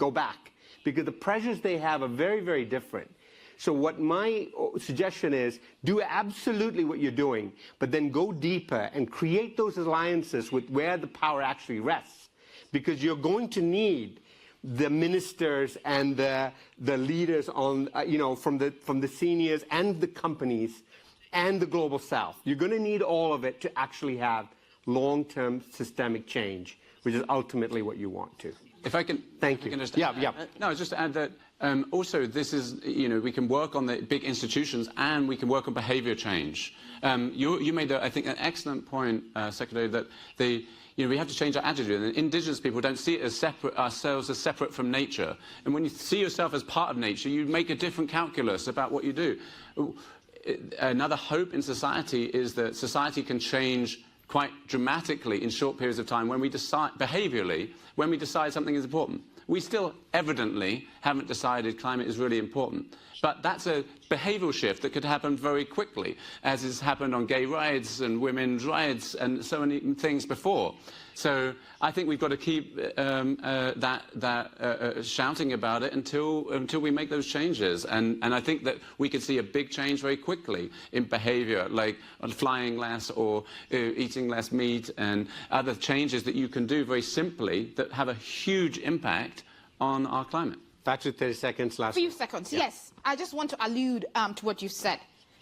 go back, because the pressures they have are very, very different. So what my suggestion is, do absolutely what you're doing, but then go deeper and create those alliances with where the power actually rests. Because you're going to need the ministers and the leaders on, from the seniors and the companies and the global south. You're going to need all of it to actually have long-term systemic change, which is ultimately what you want to. If I can, thank you. No, just to add that also this is, we can work on the big institutions and we can work on behavior change. You made, I think, an excellent point, Secretary, that we have to change our attitude. And indigenous people don't see it as ourselves as separate from nature. And when you see yourself as part of nature, you make a different calculus about what you do. Another hope in society is that society can change quite dramatically in short periods of time when we decide, behaviorally, when we decide something is important. We still evidently haven't decided climate is really important. But that's a behavioral shift that could happen very quickly, as has happened on gay rights and women's rights and so many things before. So I think we've got to keep shouting about it until we make those changes. And I think that we could see a big change very quickly in behavior, like flying less or eating less meat and other changes that you can do very simply that have a huge impact on our climate. Back to 30 seconds, last. A few seconds, yeah. Yes. I just want to allude to what you said.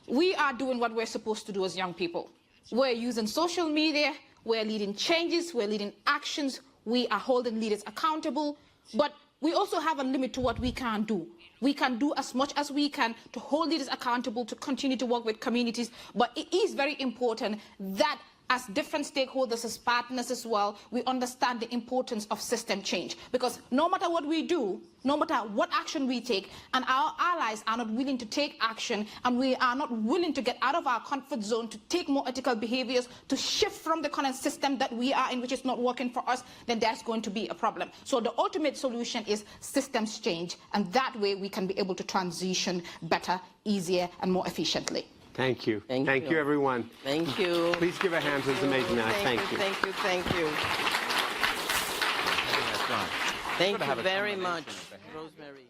We are doing what we're supposed to do as young people. We're using social media, we're leading changes, we're leading actions, we are holding leaders accountable, but we also have a limit to what we can do. We can do as much as we can to hold leaders accountable, to continue to work with communities, but it is very important that as different stakeholders, as partners as well, we understand the importance of system change. Because no matter what we do, no matter what action we take, and our allies are not willing to take action, and we are not willing to get out of our comfort zone, to take more ethical behaviors, to shift from the current system that we are in, which is not working for us, then there's going to be a problem. So the ultimate solution is systems change, and that way we can be able to transition better, easier, and more efficiently. Thank you. Thank you, everyone. Thank you. Please give a hand to this amazing man. Thank you. Thank you. Thank you. Thank you very much, Rosemary.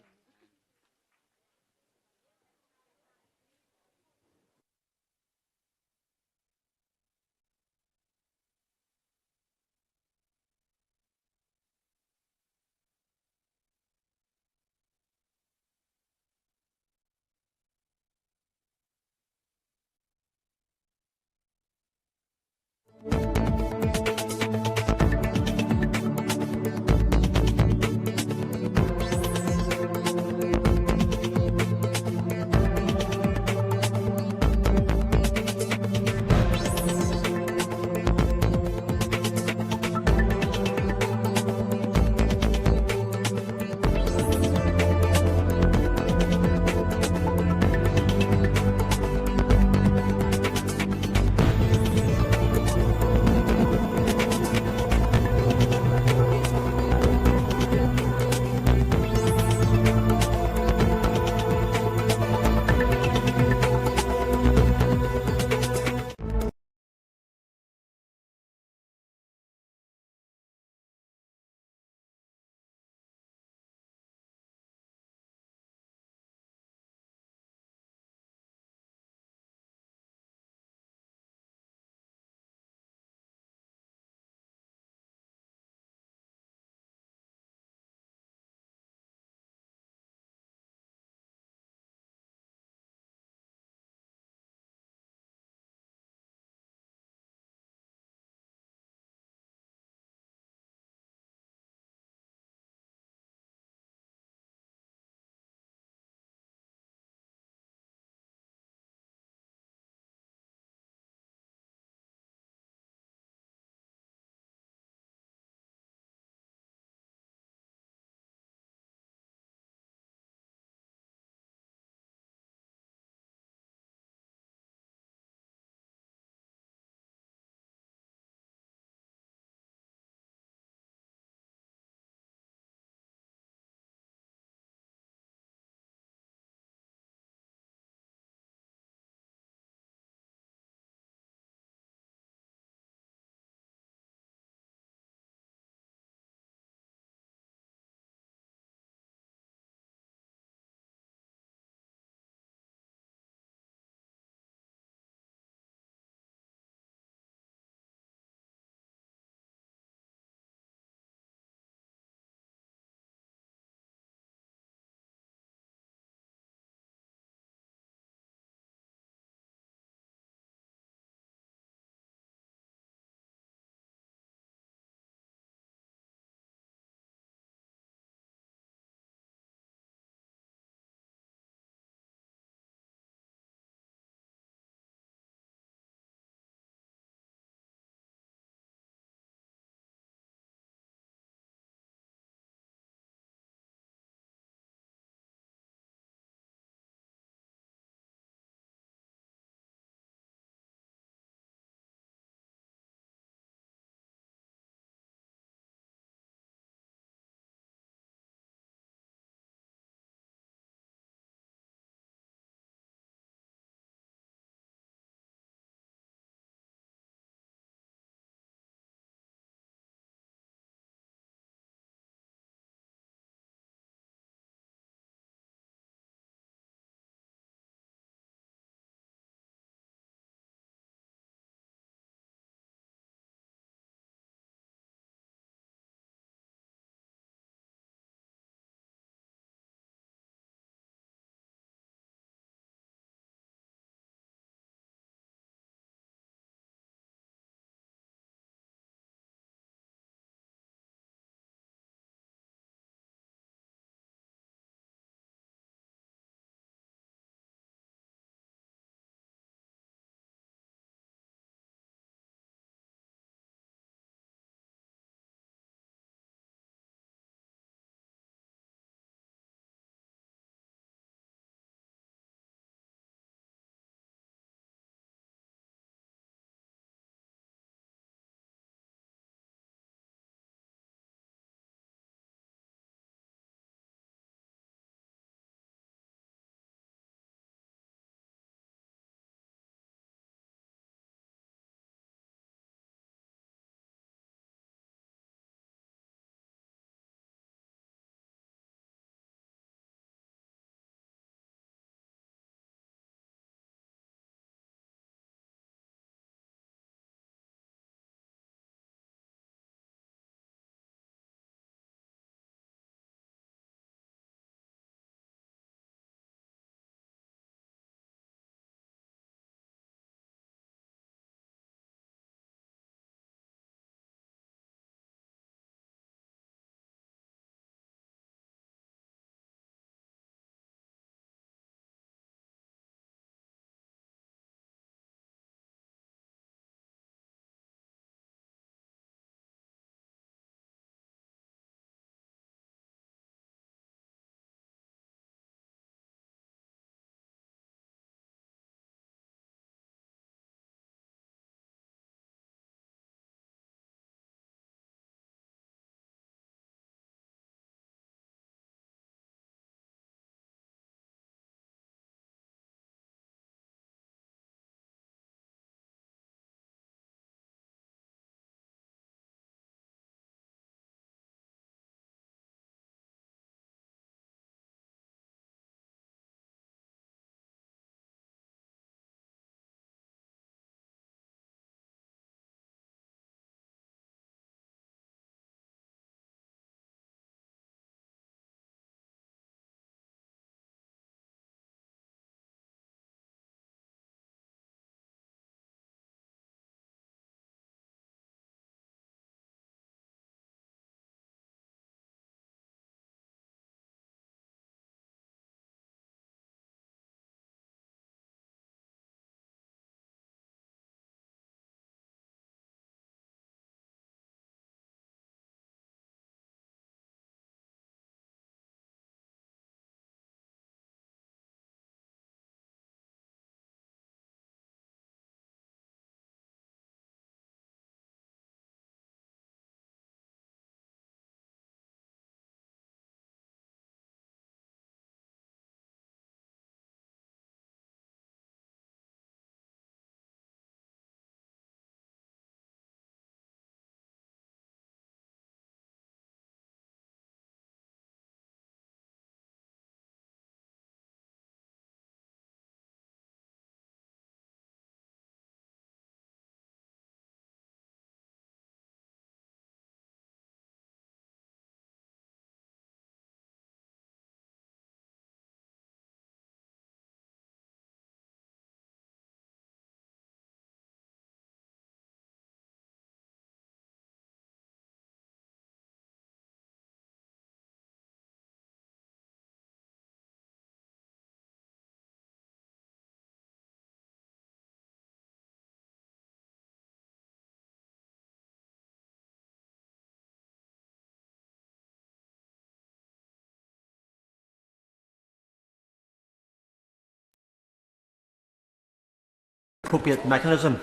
appropriate mechanism.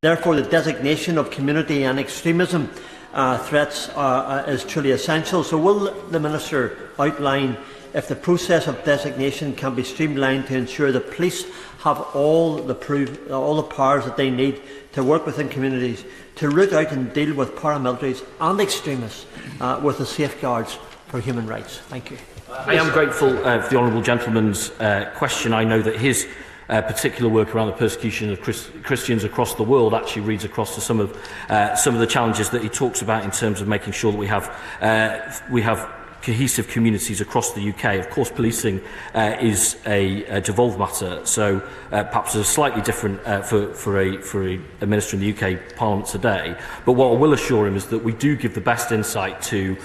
Therefore, the designation of community and extremism threats is truly essential. So will the Minister outline if the process of designation can be streamlined to ensure the police have all the powers that they need to work within communities, to root out and deal with paramilitaries and extremists with the safeguards for human rights? Thank you. I am grateful for the honourable gentleman's question. I know that his particular work around the persecution of Christians across the world actually reads across to some of the challenges that he talks about in terms of making sure that we have cohesive communities across the UK. Of course, policing is a devolved matter, so perhaps it's slightly different for a minister in the UK Parliament today. But what I will assure him is that we do give the best insight to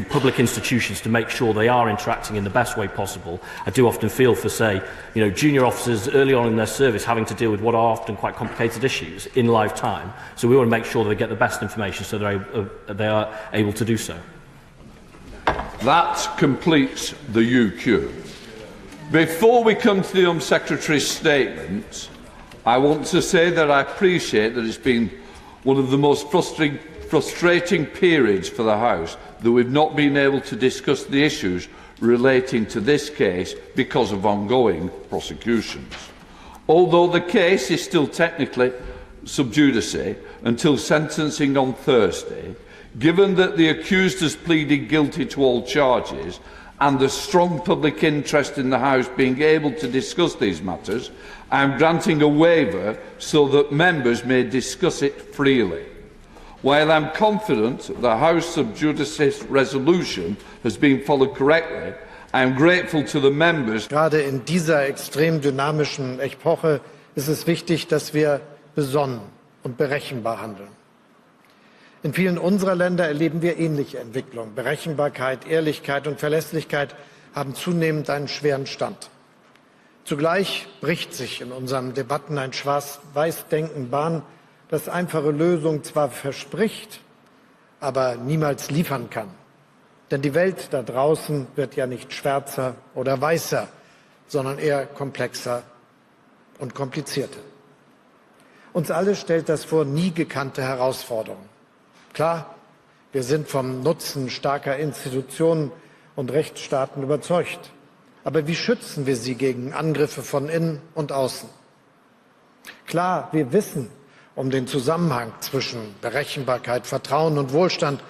public institutions to make sure they are interacting in the best way possible. I do often feel for, say, junior officers early on in their service having to deal with what are often quite complicated issues in live time. So we want to make sure that they get the best information so they are able to do so. That completes the UQ. Before we come to the Home Secretary's statement, I want to say that I appreciate that it's been one of the most frustrating periods for the House that we've not been able to discuss the issues relating to this case because of ongoing prosecutions. Although the case is still technically sub judice until sentencing on Thursday, given that the accused has pleaded guilty to all charges and the strong public interest in the House being able to discuss these matters, I am granting a waiver so that members may discuss it freely. While I am confident the House sub judice resolution has been followed correctly, I am grateful to the members. Gerade in dieser extrem dynamischen Epoche ist es wichtig, dass wir besonnen und berechenbar handeln. In vielen unserer Länder erleben wir ähnliche Entwicklungen. Berechenbarkeit, Ehrlichkeit und Verlässlichkeit haben zunehmend einen schweren Stand. Zugleich bricht sich in unseren Debatten ein Schwarz-Weiß-Denken Bahn, das einfache Lösungen zwar verspricht, aber niemals liefern kann. Denn die Welt da draußen wird ja nicht schwärzer oder weißer, sondern eher komplexer und komplizierter. Uns alle stellt das vor nie gekannte Herausforderungen. Klar, wir sind vom Nutzen starker Institutionen und Rechtsstaaten überzeugt. Aber wie schützen wir sie gegen Angriffe von innen und außen? Klar, wir wissen um den Zusammenhang zwischen Berechenbarkeit, Vertrauen und Wohlstand.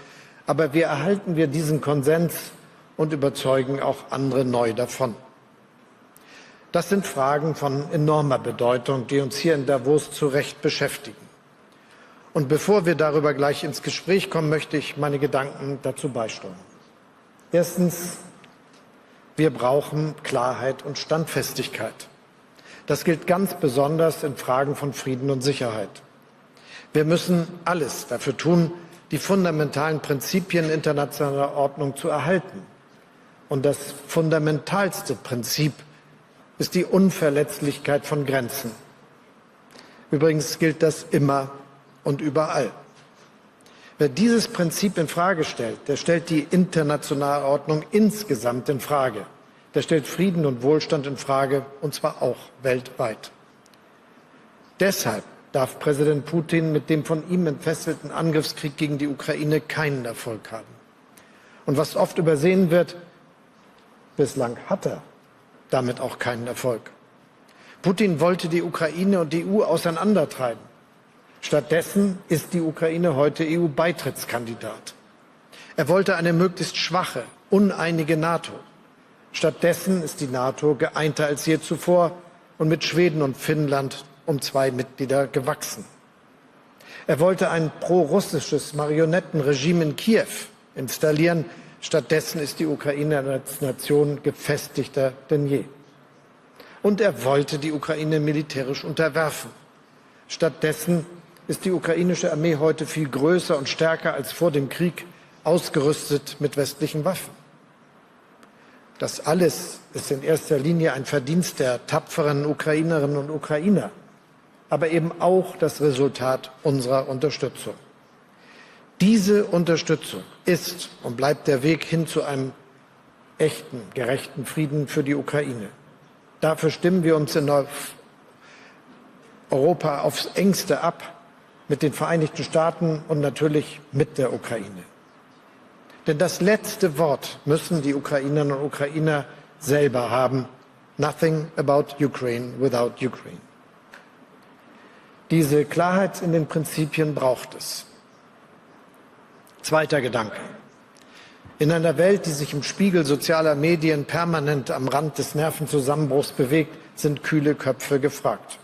Aber wie erhalten wir diesen Konsens und überzeugen auch andere neu davon? Das sind Fragen von enormer Bedeutung, die uns hier in Davos zu Recht beschäftigen. Und bevor wir darüber gleich ins Gespräch kommen, möchte ich meine Gedanken dazu beisteuern. Erstens, wir brauchen Klarheit und Standfestigkeit. Das gilt ganz besonders in Fragen von Frieden und Sicherheit. Wir müssen alles dafür tun, die fundamentalen Prinzipien internationaler Ordnung zu erhalten. Und das fundamentalste Prinzip ist die Unverletzlichkeit von Grenzen. Übrigens gilt das immer und überall. Wer dieses Prinzip in Frage stellt, der stellt die internationale Ordnung insgesamt in Frage. Der stellt Frieden und Wohlstand in Frage, und zwar auch weltweit. Deshalb darf Präsident Putin mit dem von ihm entfesselten Angriffskrieg gegen die Ukraine keinen Erfolg haben. Und was oft übersehen wird, bislang hat er damit auch keinen Erfolg. Putin wollte die Ukraine und die EU auseinandertreiben. Stattdessen ist die Ukraine heute EU-Beitrittskandidat. Er wollte eine möglichst schwache, uneinige NATO. Stattdessen ist die NATO geeinter als je zuvor und mit Schweden und Finnland um 2 Mitglieder gewachsen. Er wollte ein pro-russisches Marionettenregime in Kiew installieren. Stattdessen ist die Ukraine als Nation gefestigter denn je. Und er wollte die Ukraine militärisch unterwerfen. Stattdessen ist die ukrainische Armee heute viel größer und stärker als vor dem Krieg, ausgerüstet mit westlichen Waffen. Das alles ist in erster Linie ein Verdienst der tapferen Ukrainerinnen und Ukrainer, aber eben auch das Resultat unserer Unterstützung. Diese Unterstützung ist und bleibt der Weg hin zu einem echten, gerechten Frieden für die Ukraine. Dafür stimmen wir uns in Europa aufs engste ab mit den Vereinigten Staaten und natürlich mit der Ukraine. Denn das letzte Wort müssen die Ukrainerinnen und Ukrainer selber haben. Nothing about Ukraine without Ukraine. Diese Klarheit in den Prinzipien braucht es. Zweiter Gedanke. In einer Welt, die sich im Spiegel sozialer Medien permanent am Rand des Nervenzusammenbruchs bewegt, sind kühle Köpfe gefragt.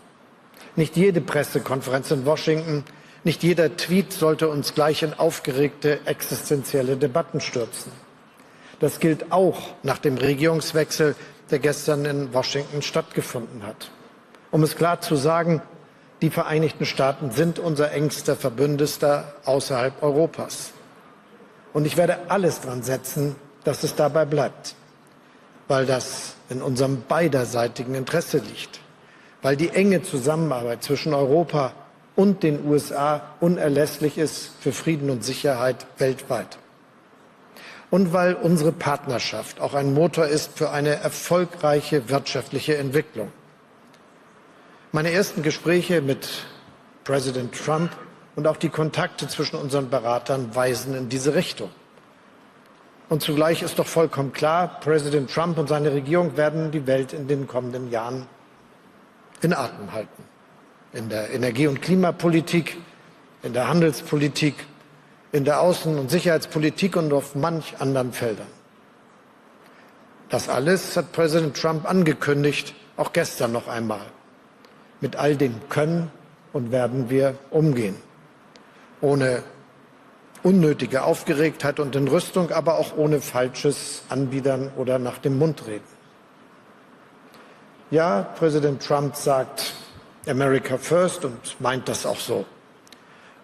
Nicht jede Pressekonferenz in Washington, nicht jeder Tweet sollte uns gleich in aufgeregte existenzielle Debatten stürzen. Das gilt auch nach dem Regierungswechsel, der gestern in Washington stattgefunden hat. Um es klar zu sagen, die Vereinigten Staaten sind unser engster Verbündeter außerhalb Europas. Und ich werde alles dran setzen, dass es dabei bleibt, weil das in unserem beiderseitigen Interesse liegt, weil die enge Zusammenarbeit zwischen Europa und den USA unerlässlich ist für Frieden und Sicherheit weltweit. Und weil unsere Partnerschaft auch ein Motor ist für eine erfolgreiche wirtschaftliche Entwicklung. Meine ersten Gespräche mit Präsident Trump und auch die Kontakte zwischen unseren Beratern weisen in diese Richtung. Und zugleich ist doch vollkommen klar, Präsident Trump und seine Regierung werden die Welt in den kommenden Jahren in Atem halten. In der Energie- und Klimapolitik, in der Handelspolitik, in der Außen- und Sicherheitspolitik und auf manch anderen Feldern. Das alles hat Präsident Trump angekündigt, auch gestern noch einmal. Mit all dem können und werden wir umgehen. Ohne unnötige Aufgeregtheit und Entrüstung, aber auch ohne falsches Anbiedern oder nach dem Mund reden. Ja, Präsident Trump sagt America first und meint das auch so.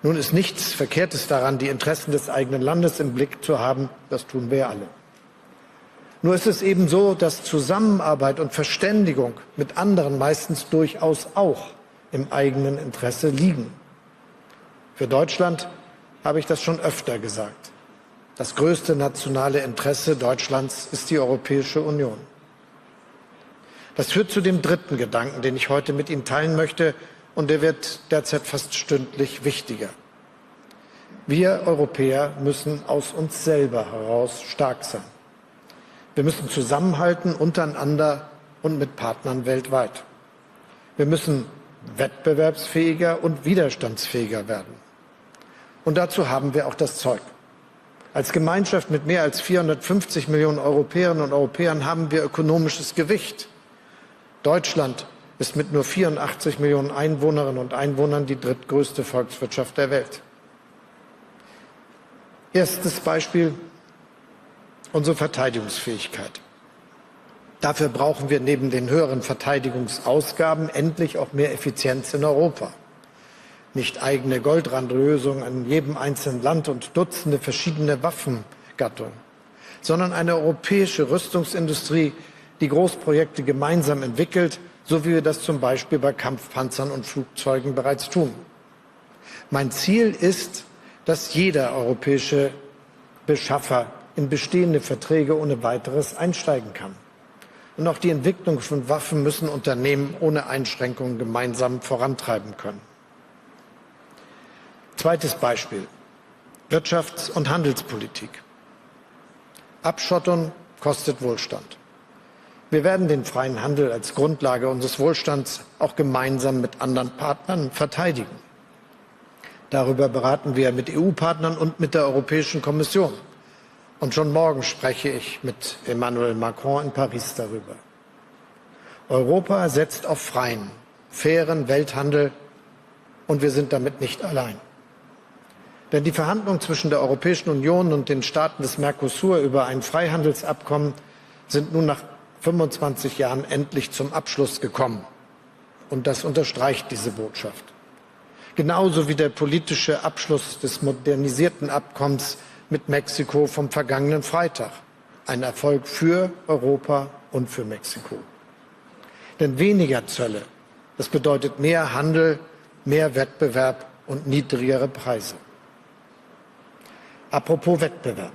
Nun ist nichts Verkehrtes daran, die Interessen des eigenen Landes im Blick zu haben. Das tun wir alle. Nur ist es eben so, dass Zusammenarbeit und Verständigung mit anderen meistens durchaus auch im eigenen Interesse liegen. Für Deutschland habe ich das schon öfter gesagt. Das größte nationale Interesse Deutschlands ist die Europäische Union. Das führt zu dem dritten Gedanken, den ich heute mit Ihnen teilen möchte, und der wird derzeit fast stündlich wichtiger. Wir Europäer müssen aus uns selber heraus stark sein. Wir müssen zusammenhalten untereinander und mit Partnern weltweit. Wir müssen wettbewerbsfähiger und widerstandsfähiger werden. Und dazu haben wir auch das Zeug. Als Gemeinschaft mit mehr als 450 Millionen Europäerinnen und Europäern haben wir ökonomisches Gewicht. Deutschland ist mit nur 84 Millionen Einwohnerinnen und Einwohnern die drittgrößte Volkswirtschaft der Welt. Erstes Beispiel: unsere Verteidigungsfähigkeit. Dafür brauchen wir neben den höheren Verteidigungsausgaben endlich auch mehr Effizienz in Europa. Nicht eigene Goldrandlösungen in jedem einzelnen Land und Dutzende verschiedene Waffengattungen, sondern eine europäische Rüstungsindustrie, die Großprojekte gemeinsam entwickelt, so wie wir das zum Beispiel bei Kampfpanzern und Flugzeugen bereits tun. Mein Ziel ist, dass jeder europäische Beschaffer in bestehende Verträge ohne weiteres einsteigen kann. Und auch die Entwicklung von Waffen müssen Unternehmen ohne Einschränkungen gemeinsam vorantreiben können. Zweites Beispiel: Wirtschafts- und Handelspolitik. Abschottung kostet Wohlstand. Wir werden den freien Handel als Grundlage unseres Wohlstands auch gemeinsam mit anderen Partnern verteidigen. Darüber beraten wir mit EU-Partnern und mit der Europäischen Kommission. Und schon morgen spreche ich mit Emmanuel Macron in Paris darüber. Europa setzt auf freien, fairen Welthandel, und wir sind damit nicht allein. Denn die Verhandlungen zwischen der Europäischen Union und den Staaten des Mercosur über ein Freihandelsabkommen sind nun nach 25 Jahren endlich zum Abschluss gekommen. Und das unterstreicht diese Botschaft. Genauso wie der politische Abschluss des modernisierten Abkommens mit Mexiko vom vergangenen Freitag. Ein Erfolg für Europa und für Mexiko. Denn weniger Zölle, das bedeutet mehr Handel, mehr Wettbewerb und niedrigere Preise. Apropos Wettbewerb.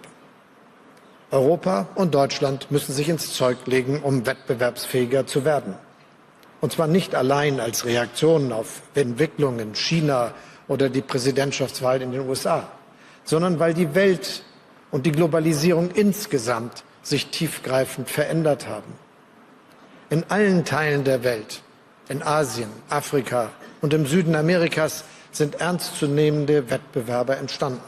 Europa und Deutschland müssen sich ins Zeug legen, um wettbewerbsfähiger zu werden. Und zwar nicht allein als Reaktion auf Entwicklungen in China oder die Präsidentschaftswahl in den USA, sondern weil die Welt und die Globalisierung insgesamt sich tiefgreifend verändert haben. In allen Teilen der Welt, in Asien, Afrika und im Süden Amerikas, sind ernstzunehmende Wettbewerbe entstanden.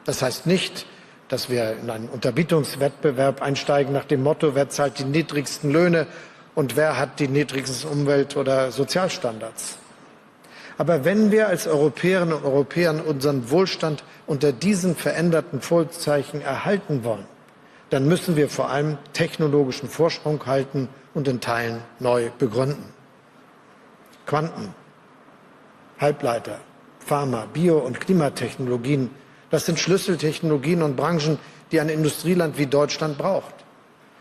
Das heißt nicht, dass wir in einen Unterbietungswettbewerb einsteigen nach dem Motto, wer zahlt die niedrigsten Löhne und wer hat die niedrigsten Umwelt- oder Sozialstandards. Aber wenn wir als Europäerinnen und Europäer unseren Wohlstand unter diesen veränderten Vorzeichen erhalten wollen, dann müssen wir vor allem technologischen Vorsprung halten und in Teilen neu begründen. Quanten, Halbleiter, Pharma, Bio- und Klimatechnologien, das sind Schlüsseltechnologien und Branchen, die ein Industrieland wie Deutschland braucht,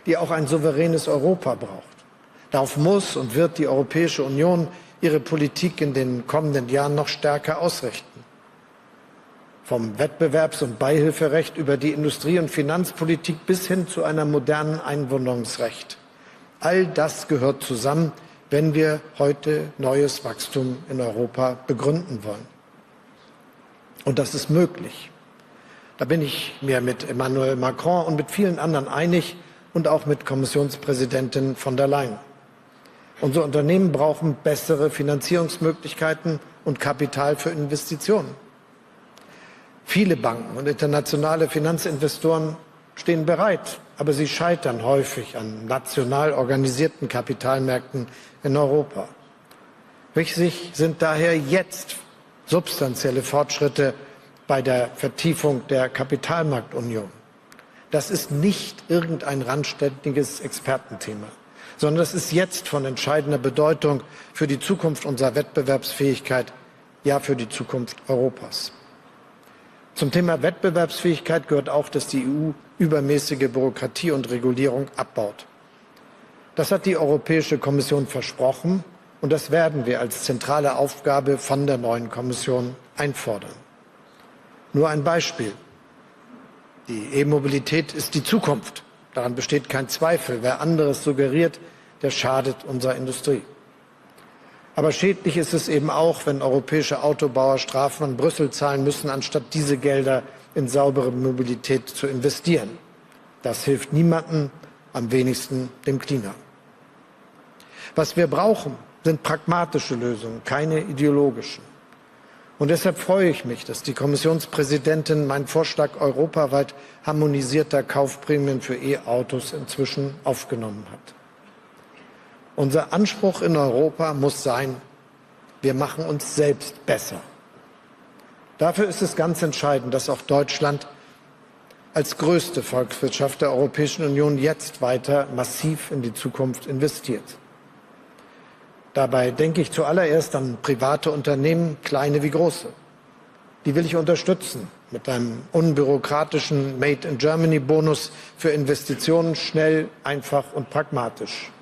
die auch ein souveränes Europa braucht. Darauf muss und wird die Europäische Union ihre Politik in den kommenden Jahren noch stärker ausrichten. Vom Wettbewerbs- und Beihilferecht über die Industrie- und Finanzpolitik bis hin zu einem modernen Einwanderungsrecht. All das gehört zusammen, wenn wir heute neues Wachstum in Europa begründen wollen. Und das ist möglich. Da bin ich mir mit Emmanuel Macron und mit vielen anderen einig und auch mit Kommissionspräsidentin von der Leyen. Unsere Unternehmen brauchen bessere Finanzierungsmöglichkeiten und Kapital für Investitionen. Viele Banken und internationale Finanzinvestoren stehen bereit, aber sie scheitern häufig an national organisierten Kapitalmärkten in Europa. Wichtig sind daher jetzt substanzielle Fortschritte bei der Vertiefung der Kapitalmarktunion. Das ist nicht irgendein randständiges Expertenthema, sondern das ist jetzt von entscheidender Bedeutung für die Zukunft unserer Wettbewerbsfähigkeit, ja für die Zukunft Europas. Zum Thema Wettbewerbsfähigkeit gehört auch, dass die EU übermäßige Bürokratie und Regulierung abbaut. Das hat die Europäische Kommission versprochen und das werden wir als zentrale Aufgabe von der neuen Kommission einfordern. Nur ein Beispiel. Die E-Mobilität ist die Zukunft. Daran besteht kein Zweifel. Wer anderes suggeriert, der schadet unserer Industrie. Aber schädlich ist es eben auch, wenn europäische Autobauer Strafen an Brüssel zahlen müssen, anstatt diese Gelder in saubere Mobilität zu investieren. Das hilft niemandem, am wenigsten dem Klima. Was wir brauchen, sind pragmatische Lösungen, keine ideologischen. Und deshalb freue ich mich, dass die Kommissionspräsidentin meinen Vorschlag europaweit harmonisierter Kaufprämien für E-Autos inzwischen aufgenommen hat. Unser Anspruch in Europa muss sein, wir machen uns selbst besser. Dafür ist es ganz entscheidend, dass auch Deutschland als größte Volkswirtschaft der Europäischen Union jetzt weiter massiv in die Zukunft investiert. Dabei denke ich zuallererst an private Unternehmen, kleine wie große. Die will ich unterstützen mit einem unbürokratischen Made-in-Germany-Bonus für Investitionen, schnell, einfach und pragmatisch.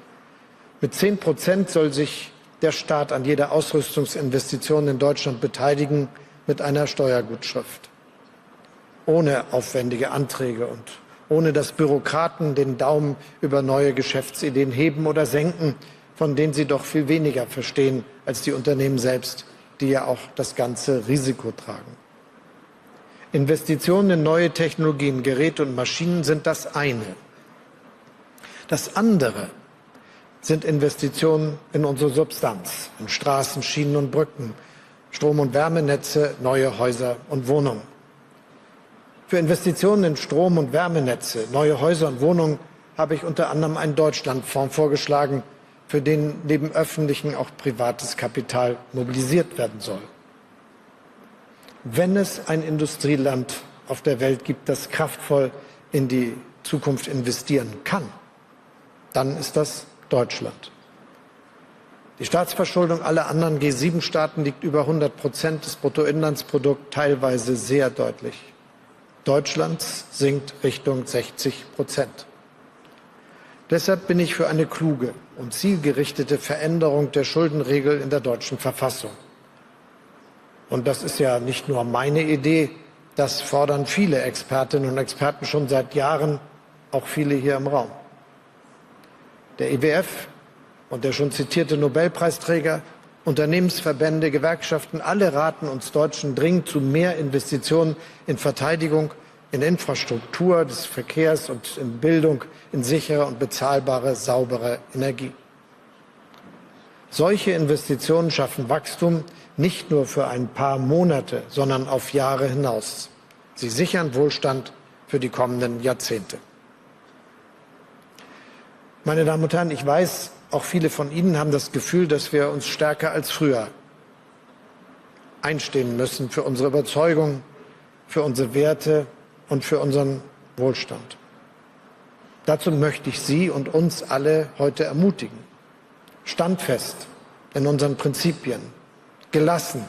Mit 10% soll sich der Staat an jeder Ausrüstungsinvestition in Deutschland beteiligen mit einer Steuergutschrift. Ohne aufwendige Anträge und ohne dass Bürokraten den Daumen über neue Geschäftsideen heben oder senken, von denen sie doch viel weniger verstehen als die Unternehmen selbst, die ja auch das ganze Risiko tragen. Investitionen in neue Technologien, Geräte und Maschinen sind das eine. Das andere sind Investitionen in unsere Substanz, in Straßen, Schienen und Brücken, Strom- und Wärmenetze, neue Häuser und Wohnungen. Für Investitionen in Strom- und Wärmenetze, neue Häuser und Wohnungen habe ich unter anderem einen Deutschlandfonds vorgeschlagen, für den neben öffentlichem auch privates Kapital mobilisiert werden soll. Wenn es ein Industrieland auf der Welt gibt, das kraftvoll in die Zukunft investieren kann, dann ist das Deutschland. Die Staatsverschuldung aller anderen G7-Staaten liegt über 100% des Bruttoinlandsprodukts, teilweise sehr deutlich. Deutschlands sinkt Richtung 60%. Deshalb bin ich für eine kluge und zielgerichtete Veränderung der Schuldenregel in der deutschen Verfassung. Und das ist ja nicht nur meine Idee, das fordern viele Expertinnen und Experten schon seit Jahren, auch viele hier im Raum. Der IWF Und der schon zitierte Nobelpreisträger, Unternehmensverbände, Gewerkschaften, alle raten uns Deutschen dringend zu mehr Investitionen in Verteidigung, in Infrastruktur des Verkehrs und in Bildung, in sichere und bezahlbare, saubere Energie. Solche Investitionen schaffen Wachstum nicht nur für ein paar Monate, sondern auf Jahre hinaus. Sie sichern Wohlstand für die kommenden Jahrzehnte. Meine Damen und Herren, ich weiß, auch viele von Ihnen haben das Gefühl, dass wir uns stärker als früher einstehen müssen für unsere Überzeugung, für unsere Werte und für unseren Wohlstand. Dazu möchte ich Sie und uns alle heute ermutigen. Standfest in unseren Prinzipien, gelassen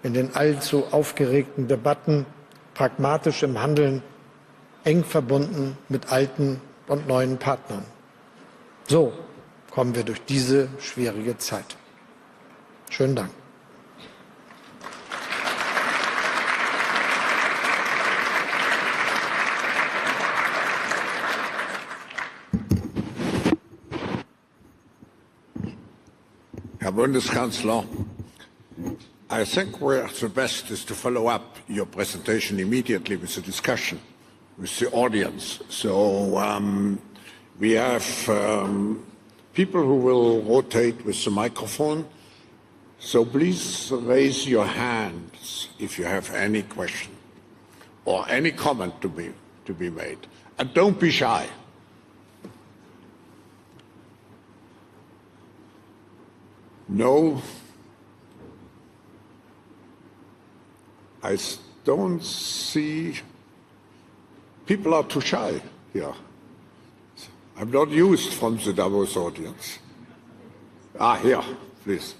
in den allzu aufgeregten Debatten, pragmatisch im Handeln, eng verbunden mit alten und neuen Partnern. So kommen wir durch diese schwierige Zeit. Schönen Dank. Herr Bundeskanzler, I think the best is to follow up your presentation immediately with a discussion with the audience. So we have people who will rotate with the microphone. So please raise your hands if you have any question or any comment to be made. And don't be shy. No, I don't see. People are too shy here. I'm not used from the Davos audience. Here, please.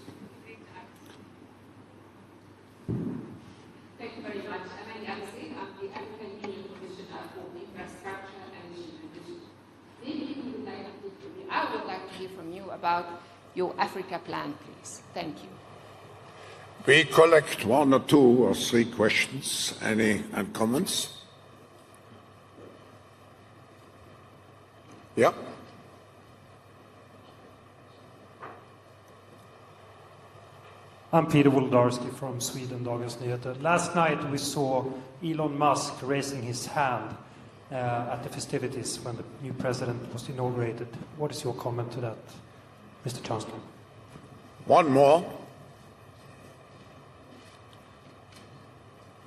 Thank you very much. I'm the African Union Commissioner for Infrastructure and Mission. Maybe you would like to hear, I would like to hear from you about your Africa plan, please. Thank you. We collect 1 or 2 or 3 questions. Any comments? Yeah. I'm Peter Wolodarski from Sweden, Dagens Nyheter. Last night we saw Elon Musk raising his hand at the festivities when the new president was inaugurated. What is your comment to that, Mr. Chancellor? One more.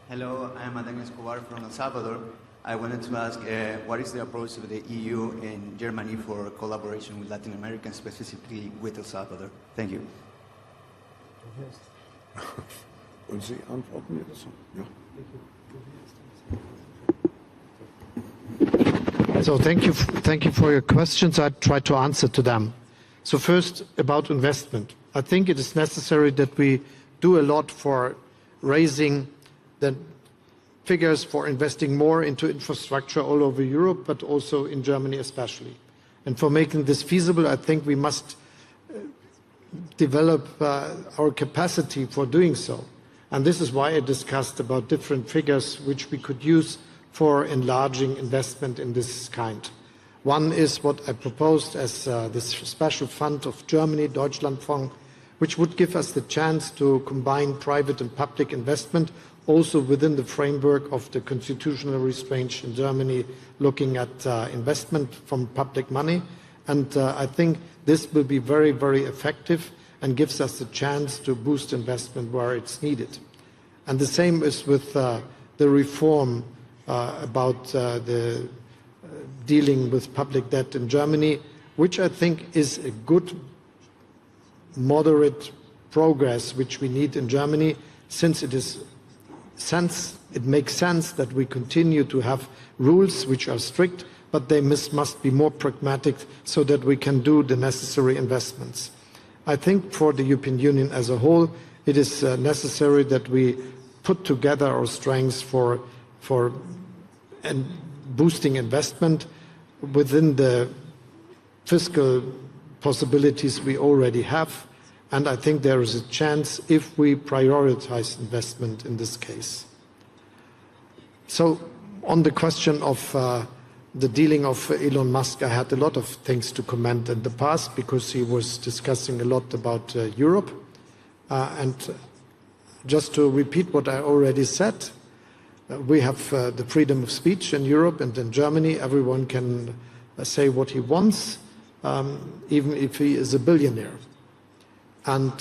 Hello, I am Adán Escobar from El Salvador. I wanted to ask, what is the approach of the EU and Germany for collaboration with Latin America, specifically with El Salvador? Thank you. Und Sie antworten mir das? Ja. So thank you for your questions. I try to answer to them. So first, about investment. I think it is necessary that we do a lot for raising the figures for investing more into infrastructure all over Europe, but also in Germany especially. And for making this feasible, I think we must develop our capacity for doing so. And this is why I discussed about different figures which we could use for enlarging investment in this kind. One is what I proposed as this special fund of Germany, Deutschlandfonds, which would give us the chance to combine private and public investment also within the framework of the constitutional restraints in Germany, looking at investment from public money. And I think this will be very, very effective and gives us the chance to boost investment where it's needed. And the same is with the reform about the dealing with public debt in Germany, which I think is a good, moderate progress which we need in Germany, since it makes sense that we continue to have rules which are strict, but they must be more pragmatic so that we can do the necessary investments. I think for the European Union as a whole, it is necessary that we put together our strengths for boosting investment within the fiscal possibilities we already have. And I think there is a chance if we prioritize investment in this case. So on the question of the dealing of Elon Musk, I had a lot of things to comment in the past because he was discussing a lot about Europe. And just to repeat what I already said, we have the freedom of speech in Europe, and in Germany everyone can say what he wants, even if he is a billionaire. And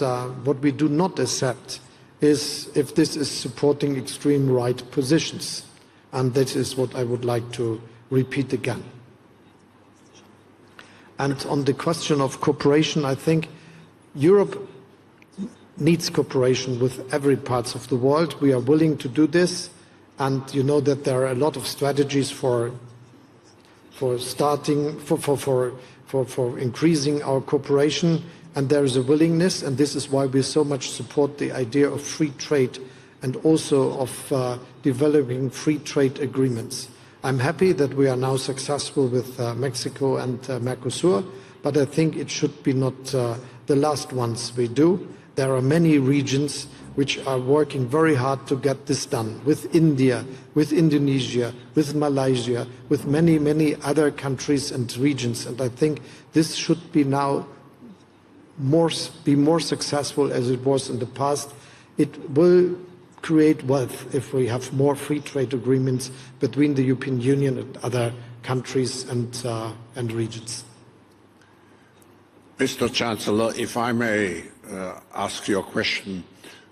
what we do not accept is if this is supporting extreme right positions. And that is what I would like to repeat again. And on the question of cooperation, I think Europe needs cooperation with every part of the world. We are willing to do this, and you know that there are a lot of strategies for increasing our cooperation, and there is a willingness, and this is why we so much support the idea of free trade and also of developing free trade agreements. I'm happy that we are now successful with Mexico and Mercosur, but I think it should be not the last ones we do. There are many regions which are working very hard to get this done, with India, with Indonesia, with Malaysia, with many, many other countries and regions. And I think this should be now be more successful as it was in the past. It will create wealth if we have more free trade agreements between the European Union and other countries and regions. Mr. Chancellor, if I may ask you a question,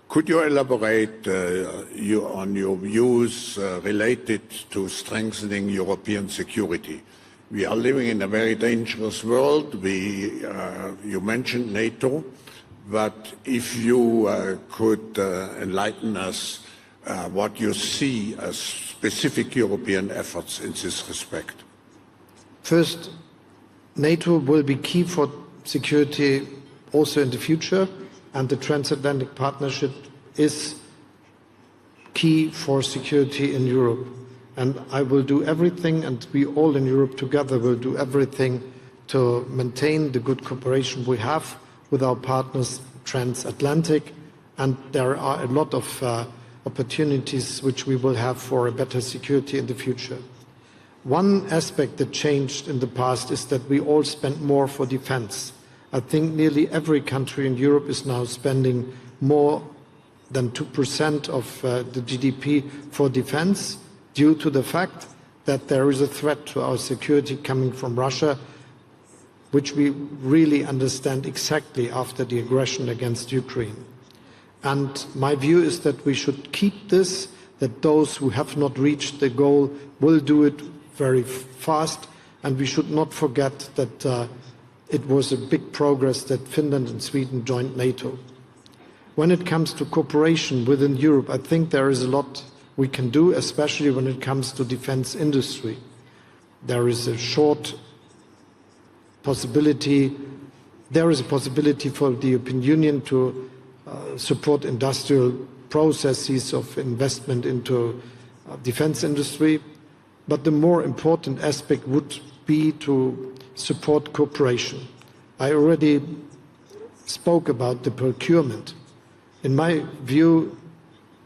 could you elaborate on your views related to strengthening European security? We are living in a very dangerous world. You mentioned NATO. But if you could enlighten us what you see as specific European efforts in this respect. First, NATO will be key for security also in the future, and the transatlantic partnership is key for security in Europe. And I will do everything, and we all in Europe together will do everything to maintain the good cooperation we have with our partners transatlantic, and there are a lot of opportunities which we will have for a better security in the future. One aspect that changed in the past is that we all spent more for defense. I think nearly every country in Europe is now spending more than 2% of the GDP for defense due to the fact that there is a threat to our security coming from Russia, which we really understand exactly after the aggression against Ukraine. And my view is that we should keep this, that those who have not reached the goal will do it very fast, and we should not forget that it was a big progress that Finland and Sweden joined NATO. When it comes to cooperation within Europe, I think there is a lot we can do, especially when it comes to defense industry. There is a possibility for the European Union to support industrial processes of investment into defense industry, but the more important aspect would be to support cooperation. I already spoke about the procurement. In my view,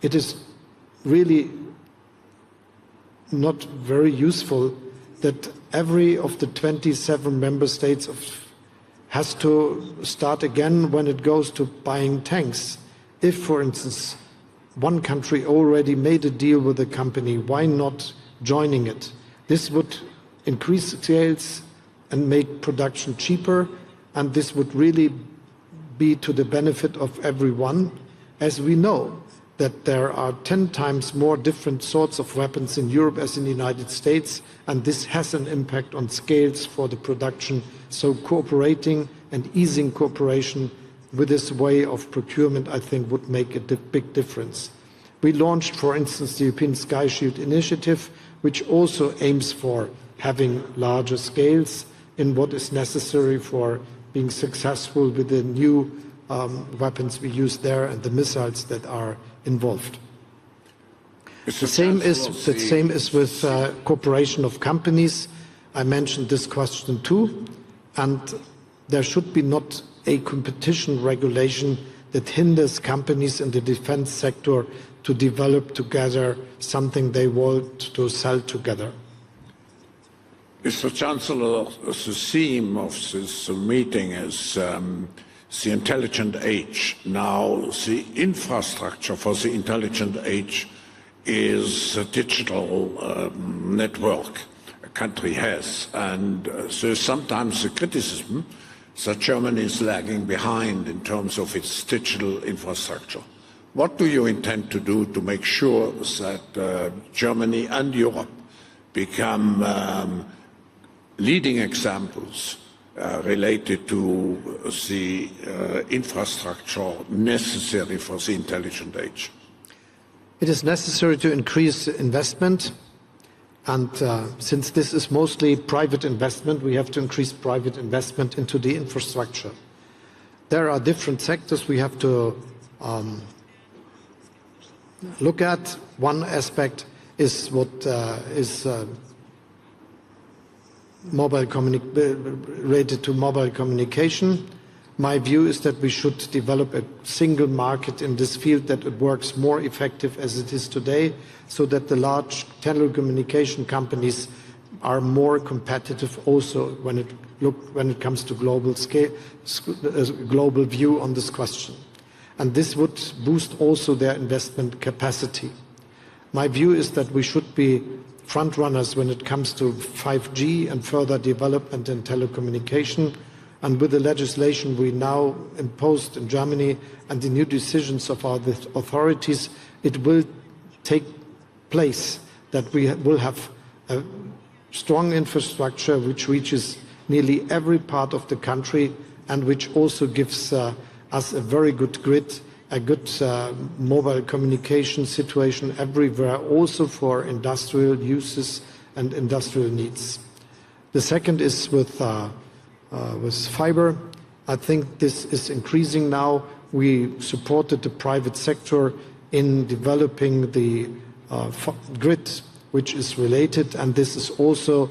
it is really not very useful that every of the 27 member states has to start again when it goes to buying tanks. If, for instance, one country already made a deal with a company, why not joining it? This would increase sales and make production cheaper, and this would really be to the benefit of everyone, as we know that there are 10 times more different sorts of weapons in Europe as in the United States, and this has an impact on scales for the production. So cooperating and easing cooperation with this way of procurement, I think, would make a big difference. We launched, for instance, the European Sky Shield initiative, which also aims for having larger scales in what is necessary for being successful with the new weapons we use there and the missiles that are involved. The same is with cooperation of companies. I mentioned this question too, and there should be not a competition regulation that hinders companies in the defense sector to develop together something they want to sell together. Mr. Chancellor, the theme of this meeting is the intelligent age. Now, the infrastructure for the intelligent age is a digital network a country has. And there's sometimes the criticism that Germany is lagging behind in terms of its digital infrastructure. What do you intend to do to make sure that Germany and Europe become leading examples related to the infrastructure necessary for the intelligent age? It is necessary to increase investment, and since this is mostly private investment, we have to increase private investment into the infrastructure. There are different sectors we have to look at. One aspect is what is related to mobile communication. My view is that we should develop a single market in this field, that it works more effective as it is today, so that the large telecommunication companies are more competitive also when it comes to global scale, global view on this question. And this would boost also their investment capacity. My view is that we should be front runners when it comes to 5G and further development in telecommunication. And with the legislation we now imposed in Germany and the new decisions of our authorities, it will take place that we will have a strong infrastructure which reaches nearly every part of the country and which also gives us a very good grid, a good mobile communication situation everywhere, also for industrial uses and industrial needs. The second is with fiber. I think this is increasing now. We supported the private sector in developing the grid, which is related, and this is also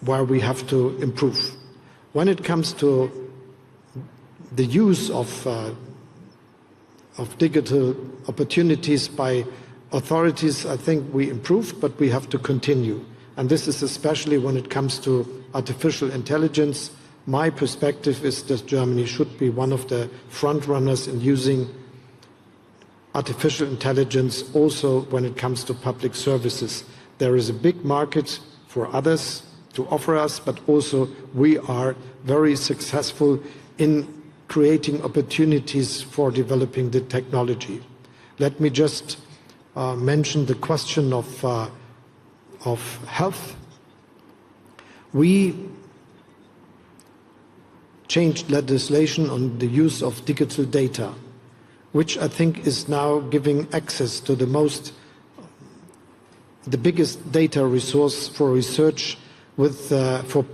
where we have to improve. When it comes to the use of digital opportunities by authorities, I think we improved, but we have to continue. And this is especially when it comes to artificial intelligence. My perspective is that Germany should be one of the front runners in using artificial intelligence also when it comes to public services. There is a big market for others to offer us, but also we are very successful in creating opportunities for developing the technology. Let me just mention the question of health. We changed legislation on the use of digital data, which I think is now giving access to the biggest data resource for research for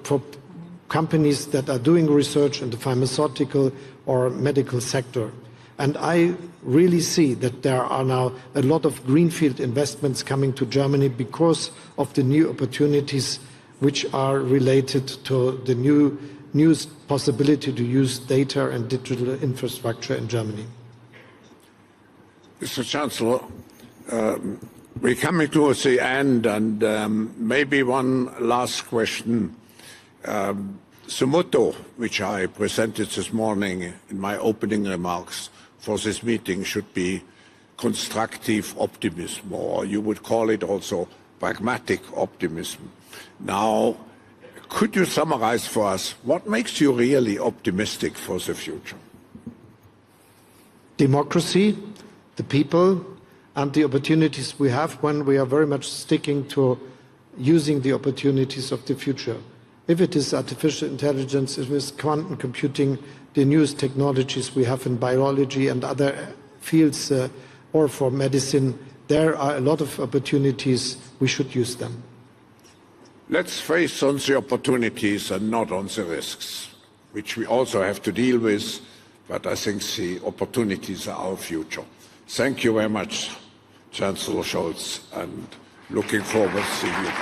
companies that are doing research in the pharmaceutical or medical sector. And I really see that there are now a lot of greenfield investments coming to Germany because of the new opportunities which are related to the new possibility to use data and digital infrastructure in Germany. Mr. Chancellor, we're coming towards the end, and maybe one last question. The motto which I presented this morning in my opening remarks for this meeting should be constructive optimism, or you would call it also pragmatic optimism. Now, could you summarize for us what makes you really optimistic for the future? Democracy, the people, and the opportunities we have when we are very much sticking to using the opportunities of the future. If it is artificial intelligence, if it is quantum computing, the newest technologies we have in biology and other fields, or for medicine, there are a lot of opportunities. We should use them. Let's face on the opportunities and not on the risks, which we also have to deal with, but I think the opportunities are our future. Thank you very much, Chancellor Scholz, and looking forward to seeing you.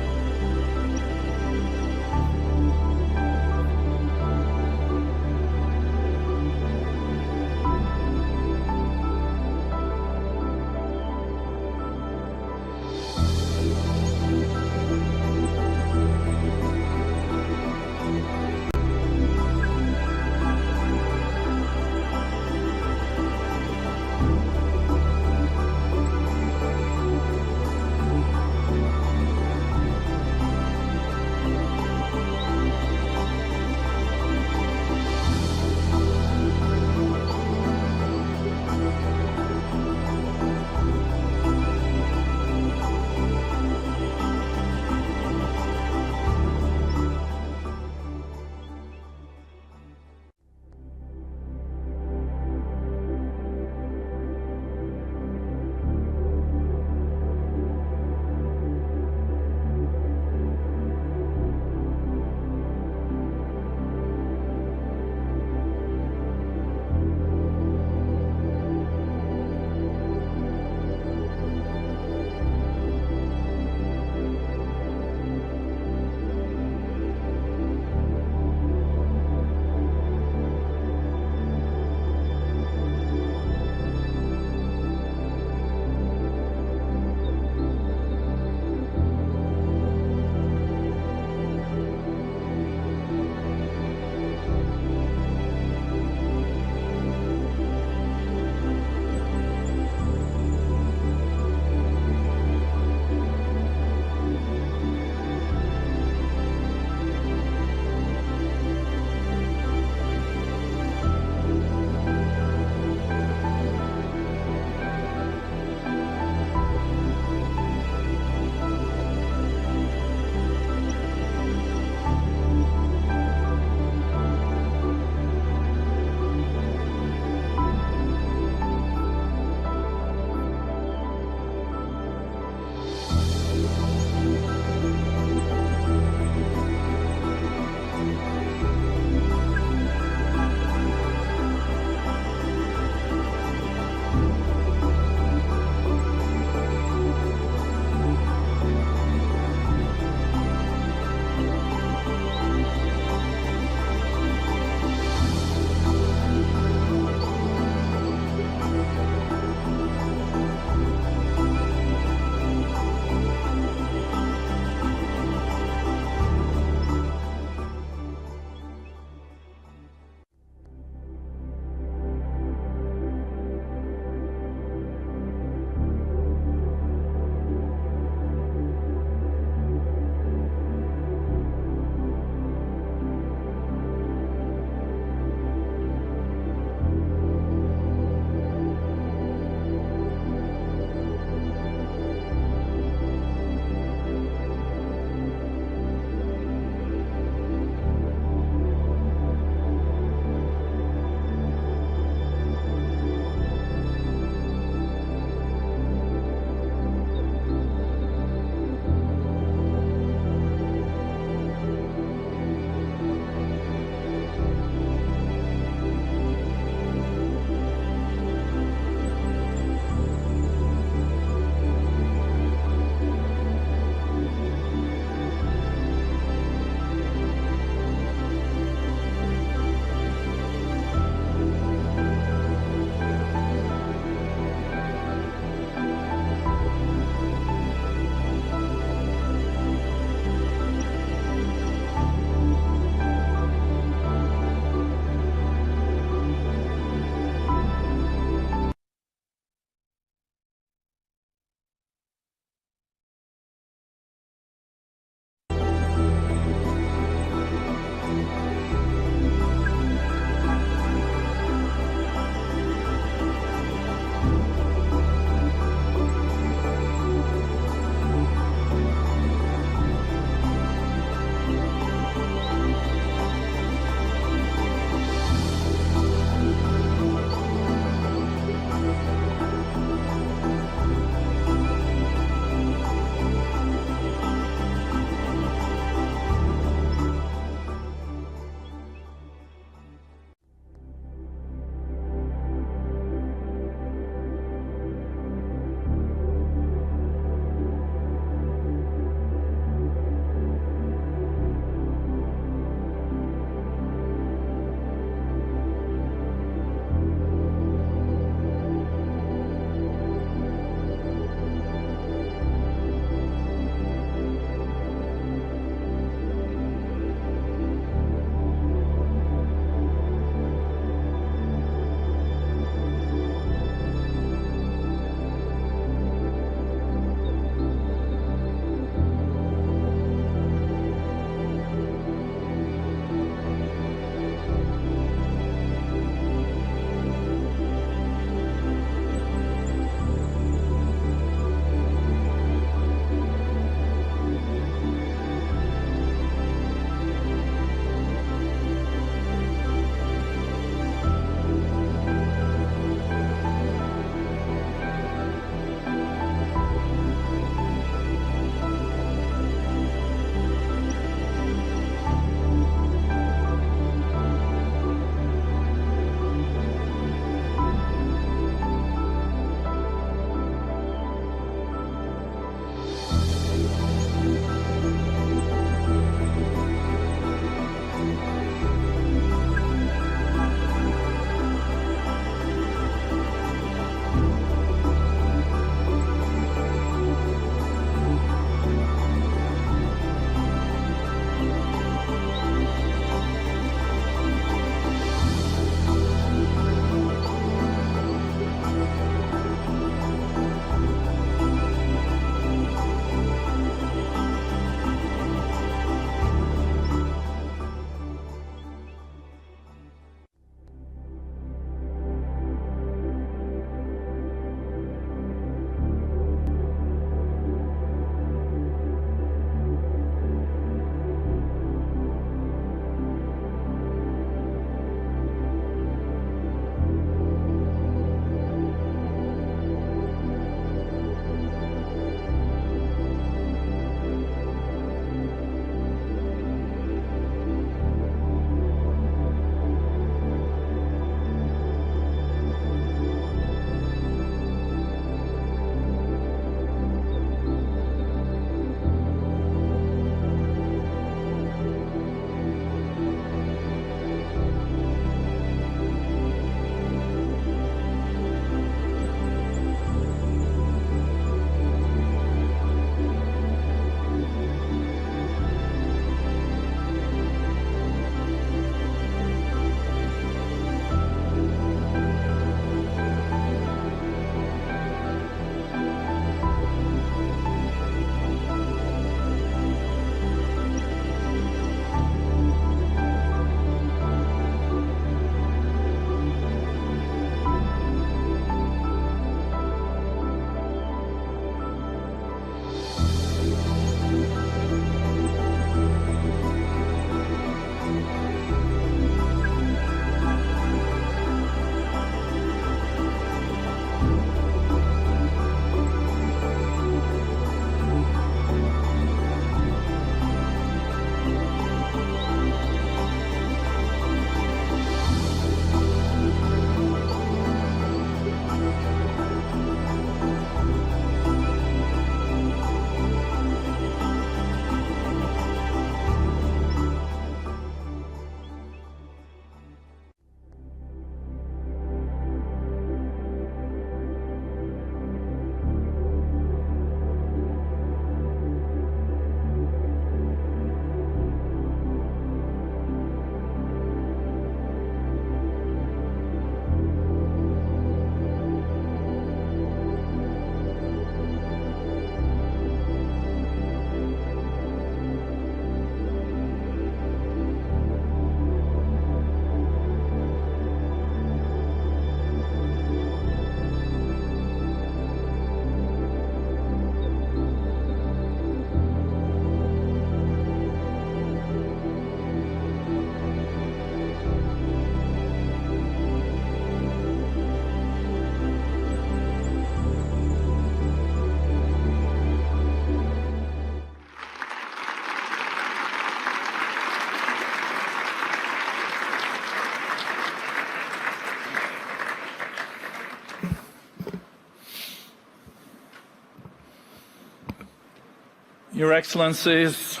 Your Excellencies,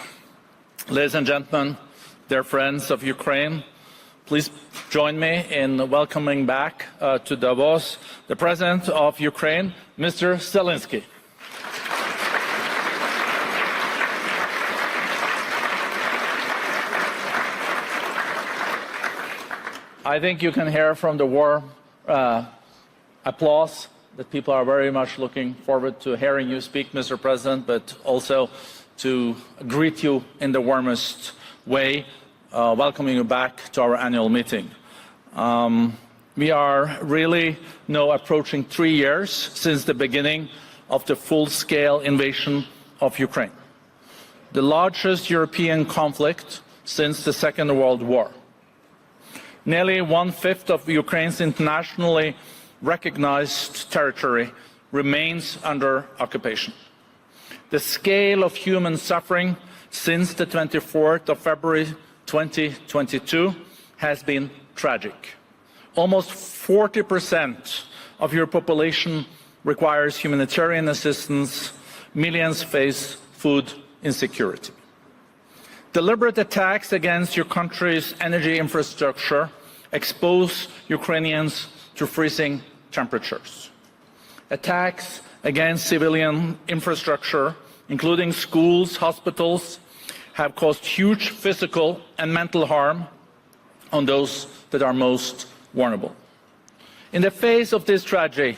ladies and gentlemen, dear friends of Ukraine, please join me in welcoming back to Davos the President of Ukraine, Mr. Zelenskiy. I think you can hear from the warm applause that people are very much looking forward to hearing you speak, Mr. President, but also to greet you in the warmest way, welcoming you back to our annual meeting. We are really now approaching 3 years since the beginning of the full-scale invasion of Ukraine, the largest European conflict since the Second World War. Nearly 1/5 of Ukraine's internationally recognized territory remains under occupation. The scale of human suffering since the 24th of February 2022 has been tragic. Almost 40% of your population requires humanitarian assistance. Millions face food insecurity. Deliberate attacks against your country's energy infrastructure expose Ukrainians to freezing temperatures. Attacks against civilian infrastructure, including schools, hospitals, have caused huge physical and mental harm on those that are most vulnerable. In the face of this tragedy,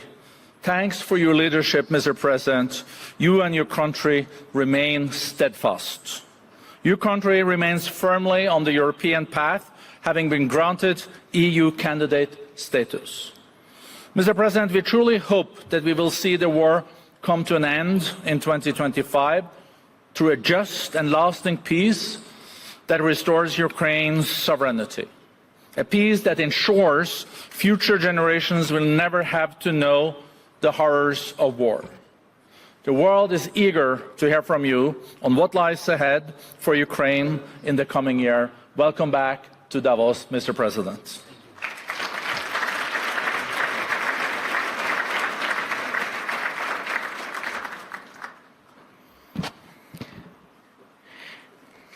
thanks for your leadership, Mr. President, you and your country remain steadfast. Your country remains firmly on the European path, having been granted EU candidate status. Mr. President, we truly hope that we will see the war come to an end in 2025 through a just and lasting peace that restores Ukraine's sovereignty, a peace that ensures future generations will never have to know the horrors of war. The world is eager to hear from you on what lies ahead for Ukraine in the coming year. Welcome back to Davos, Mr. President.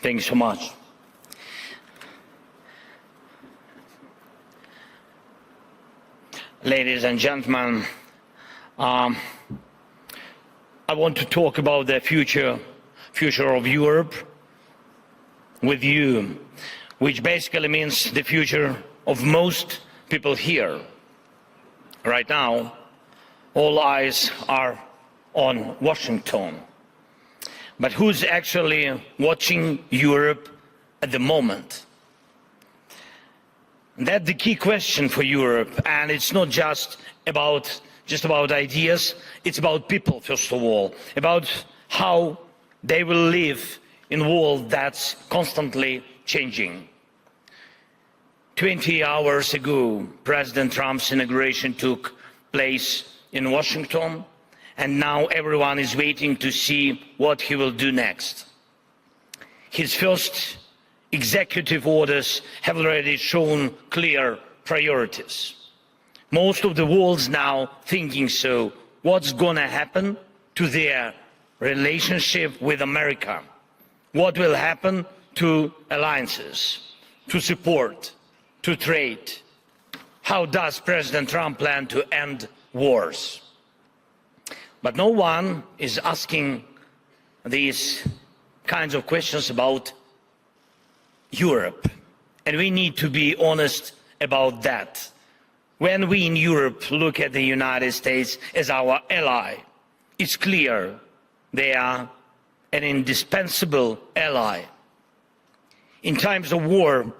Thank you so much. Ladies and gentlemen, I want to talk about the future of Europe with you, which basically means the future of most people here. Right now, all eyes are on Washington. But who's actually watching Europe at the moment? That's the key question for Europe, and it's not just about ideas, it's about people, first of all, about how they will live in a world that's constantly changing. 20 hours ago, President Trump's inauguration took place in Washington, and now everyone is waiting to see what he will do next. His first executive orders have already shown clear priorities. Most of the world's now thinking, so what's going to happen to their relationship with America? What will happen to alliances, to support, to trade? How does President Trump plan to end wars? But no one is asking these kinds of questions about Europe, and we need to be honest about that. When we in Europe look at the United States as our ally, it's clear they are an indispensable ally. In times of war,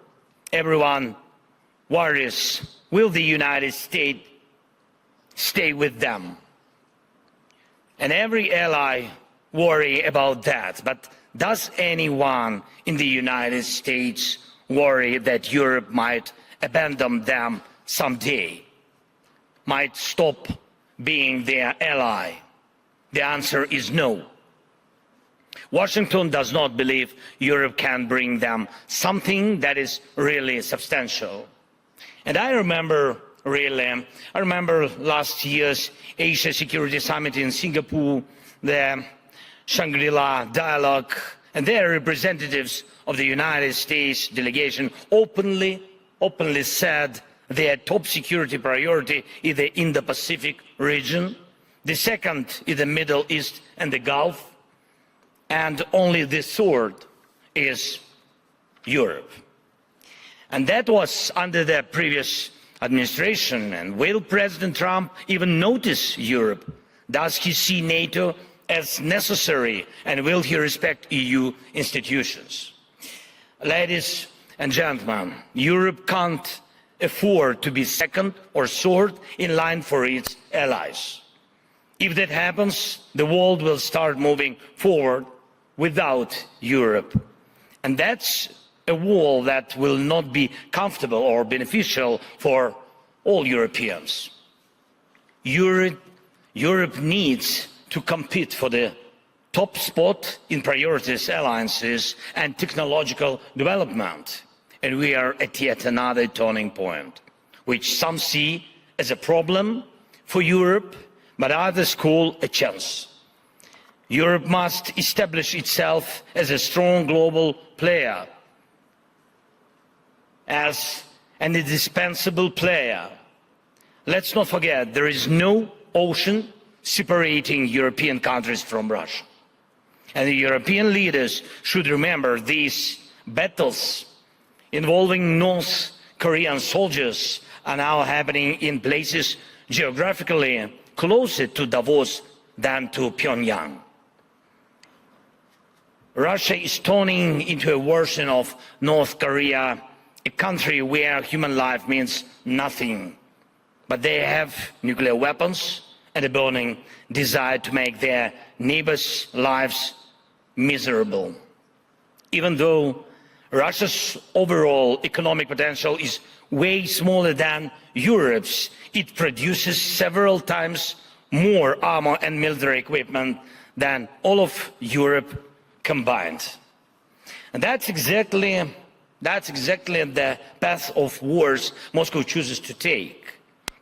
everyone worries, will the United States stay with them? And every ally worries about that. But does anyone in the United States worry that Europe might abandon them someday, might stop being their ally? The answer is no. Washington does not believe Europe can bring them something that is really substantial. And I remember last year's Asia Security Summit in Singapore. The Shangri-La dialogue, and their representatives of the United States delegation openly said their top security priority is the Indo-Pacific region, the second is the Middle East and the Gulf, and only the third is Europe. And that was under the previous administration. And will President Trump even notice Europe? Does he see NATO as necessary, and will he respect EU institutions? Ladies and gentlemen, Europe can't afford to be second or third in line for its allies. If that happens, the world will start moving forward without Europe. And that's a wall that will not be comfortable or beneficial for all Europeans. Europe needs to compete for the top spot in priorities, alliances and technological development. And we are at yet another turning point, which some see as a problem for Europe, but others call a chance. Europe must establish itself as a strong global player, as an indispensable player. Let's not forget, there is no ocean separating European countries from Russia. And the European leaders should remember these battles involving North Korean soldiers are now happening in places geographically closer to Davos than to Pyongyang. Russia is turning into a version of North Korea, a country where human life means nothing. But they have nuclear weapons and a burning desire to make their neighbors' lives miserable. Even though Russia's overall economic potential is way smaller than Europe's, it produces several times more armor and military equipment than all of Europe combined. And that's exactly the path of wars Moscow chooses to take.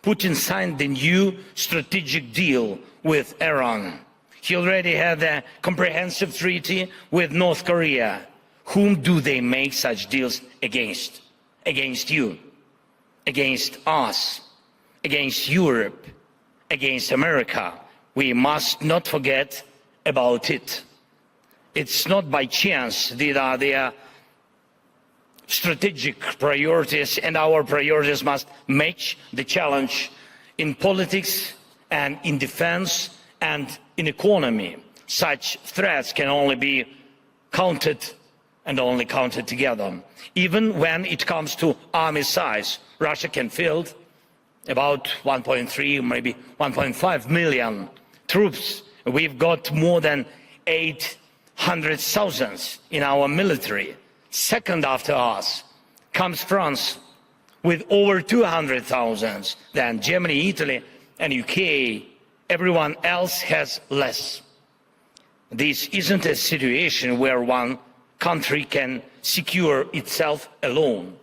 Putin signed the new strategic deal with Iran. He already had a comprehensive treaty with North Korea. Whom do they make such deals against? Against you, against us, against Europe, against America. We must not forget about it. It's not by chance that are their strategic priorities, and our priorities must match the challenge in politics and in defense and in economy. Such threats can only be counted and only counted together. Even when it comes to army size, Russia can field about 1.3, maybe 1.5 million troops. We've got more than 800,000 in our military. Second after us comes France with over 200,000, then Germany, Italy and UK. Everyone else has less. This isn't a situation where one country can secure itself alone.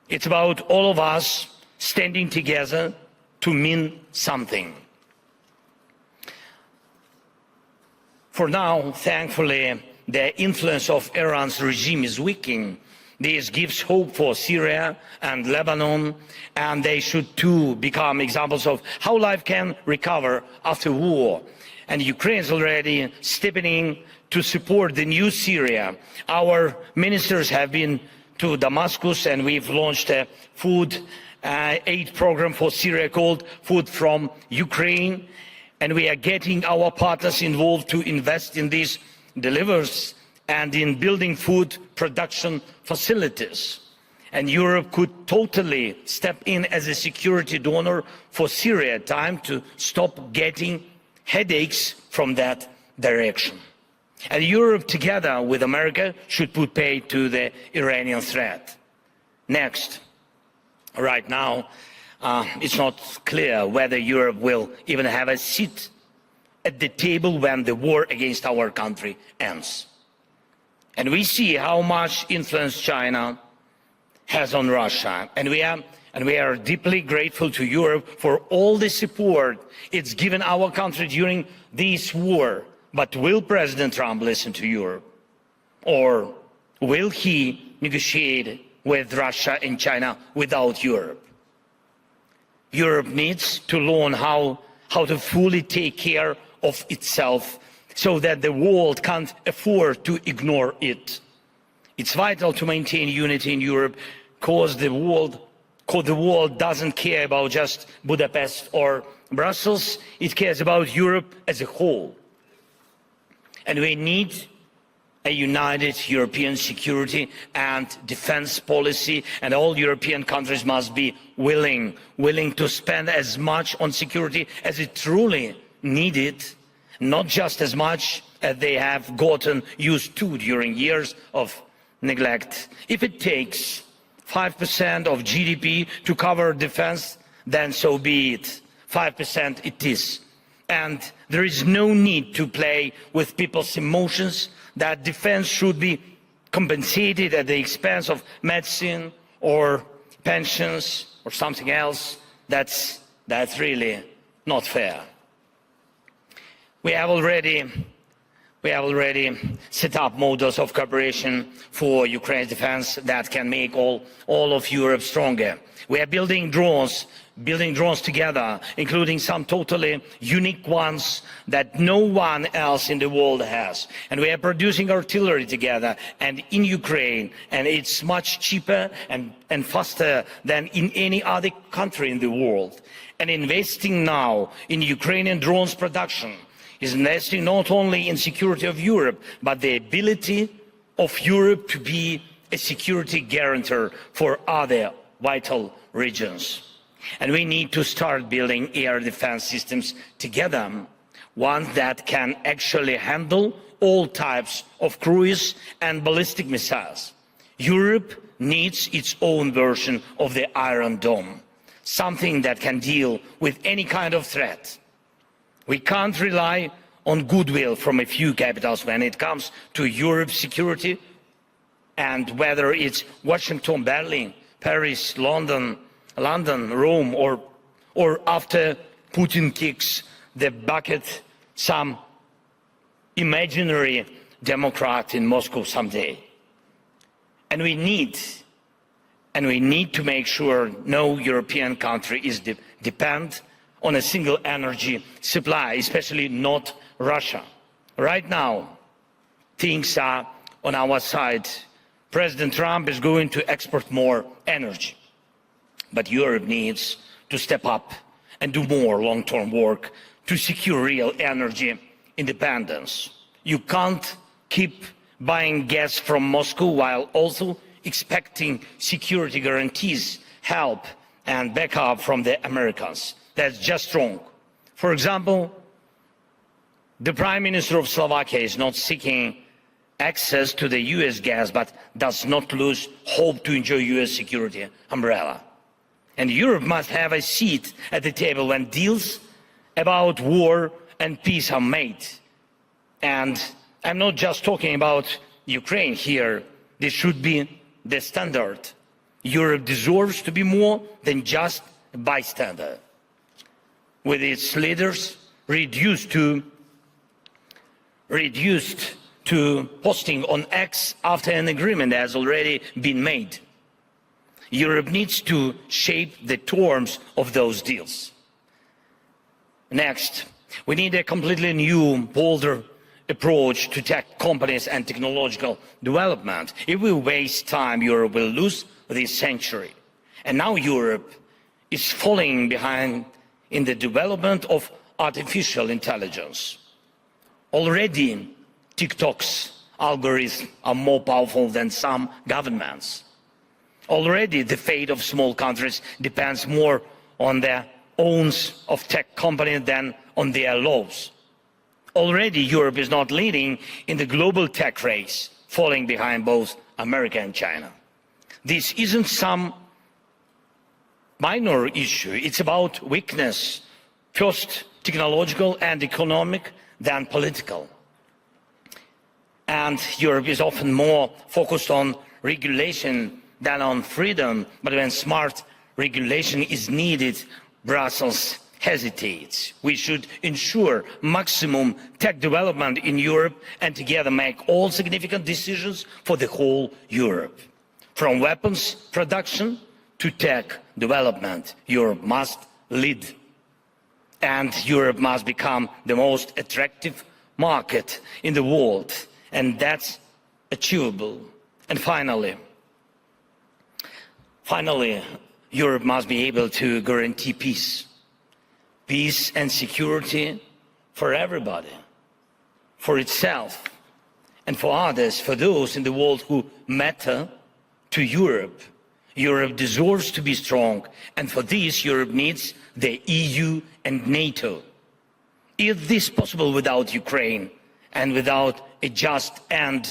It's about all of us standing together to mean something. For now, thankfully, the influence of Iran's regime is weakening. This gives hope for Syria and Lebanon, and they should too become examples of how life can recover after war. And Ukraine is already stepping in to support the new Syria. Our ministers have been to Damascus, and we've launched a food aid program for Syria called Food from Ukraine. And we are getting our partners involved to invest in these delivers and in building food production facilities. And Europe could totally step in as a security donor for Syria. Time to stop getting headaches from that direction. And Europe, together with America, should put pay to the Iranian threat. Next, right now, it's not clear whether Europe will even have a seat at the table when the war against our country ends. And we see how much influence China has on Russia. And we are deeply grateful to Europe for all the support it's given our country during this war. But will President Trump listen to Europe? Or will he negotiate with Russia and China without Europe? Europe needs to learn how to fully take care of itself so that the world can't afford to ignore it. It's vital to maintain unity in Europe because the world doesn't care about just Budapest or Brussels. It cares about Europe as a whole. And we need a united European security and defense policy, and all European countries must be willing to spend as much on security as it truly needed, not just as much as they have gotten used to during years of neglect. If it takes 5% of GDP to cover defense, then so be it. 5% it is. And there is no need to play with people's emotions that defense should be compensated at the expense of medicine or pensions or something else. That's really not fair. We have already set up models of cooperation for Ukraine's defense that can make all of Europe stronger. We are building drones together, including some totally unique ones that no one else in the world has. And we are producing artillery together and in Ukraine, and it's much cheaper and faster than in any other country in the world. And investing now in Ukrainian drones production is investing not only in security of Europe, but the ability of Europe to be a security guarantor for other vital regions. And we need to start building air defense systems together, ones that can actually handle all types of cruise and ballistic missiles. Europe needs its own version of the Iron Dome, something that can deal with any kind of threat. We can't rely on goodwill from a few capitals when it comes to Europe's security, and whether it's Washington, Berlin, Paris, London, Rome, or after Putin kicks the bucket, some imaginary Democrat in Moscow someday. And we need to make sure no European country is dependent on a single energy supply, especially not Russia. Right now, things are on our side. President Trump is going to export more energy. But Europe needs to step up and do more long-term work to secure real energy independence. You can't keep buying gas from Moscow while also expecting security guarantees, help and backup from the Americans. That's just wrong. For example, the Prime Minister of Slovakia is not seeking access to the US gas, but does not lose hope to enjoy US security umbrella. And Europe must have a seat at the table when deals about war and peace are made. And I'm not just talking about Ukraine here. This should be the standard. Europe deserves to be more than just a bystander. With its leaders reduced to posting on X after an agreement has already been made. Europe needs to shape the terms of those deals. Next, we need a completely new, bolder approach to tech companies and technological development. If we waste time, Europe will lose this century. And now Europe is falling behind in the development of artificial intelligence. Already, TikTok's algorithms are more powerful than some governments. Already, the fate of small countries depends more on their owns of tech companies than on their laws. Already, Europe is not leading in the global tech race, falling behind both America and China. This isn't some minor issue. It's about weakness, first technological and economic, then political. And Europe is often more focused on regulation than on freedom, but when smart regulation is needed, Brussels hesitates. We should ensure maximum tech development in Europe and together make all significant decisions for the whole Europe. From weapons production to tech development, Europe must lead. And Europe must become the most attractive market in the world. And that's achievable. And finally, Europe must be able to guarantee peace and security for everybody, for itself, and for others, for those in the world who matter to Europe. Europe deserves to be strong, and for this, Europe needs the EU and NATO. Is this possible without Ukraine and without a just end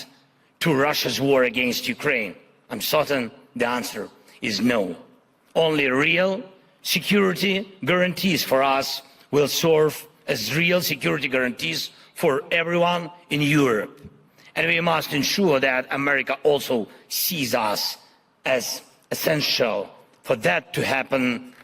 to Russia's war against Ukraine? I'm certain the answer is no. Only real security guarantees for us will serve as real security guarantees for everyone in Europe. And we must ensure that America also sees us as essential. For that to happen,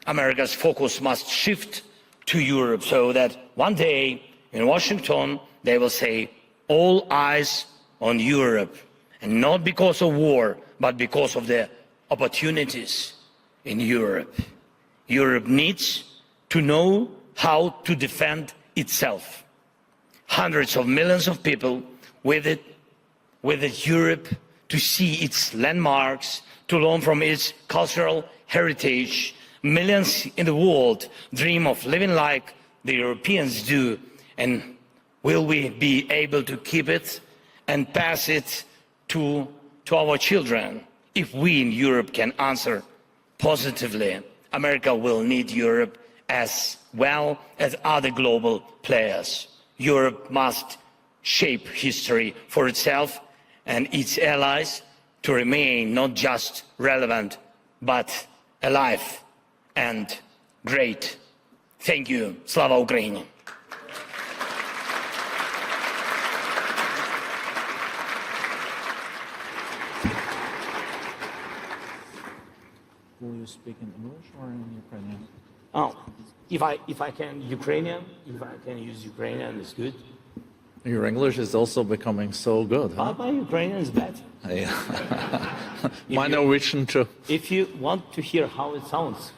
America's focus must shift to Europe so that one day in Washington they will say, all eyes on Europe, and not because of war, but because of the opportunities in Europe. Europe needs to know how to defend itself. Hundreds of millions of people with Europe to see its landmarks, to learn from its cultural heritage. Millions in the world dream of living like the Europeans do, and will we be able to keep it and pass it to our children? If we in Europe can answer positively, America will need Europe as well as other global players. Europe must shape history for itself and its allies to remain not just relevant, but alive and great. Thank you. Slava Ukraini. Will you speak in English or in Ukrainian? Oh, if I can Ukrainian, if I can use Ukrainian, it's good. Your English is also becoming so good, huh? My Ukrainian is better. Yeah. My Norwegian too. If you want to hear how it sounds.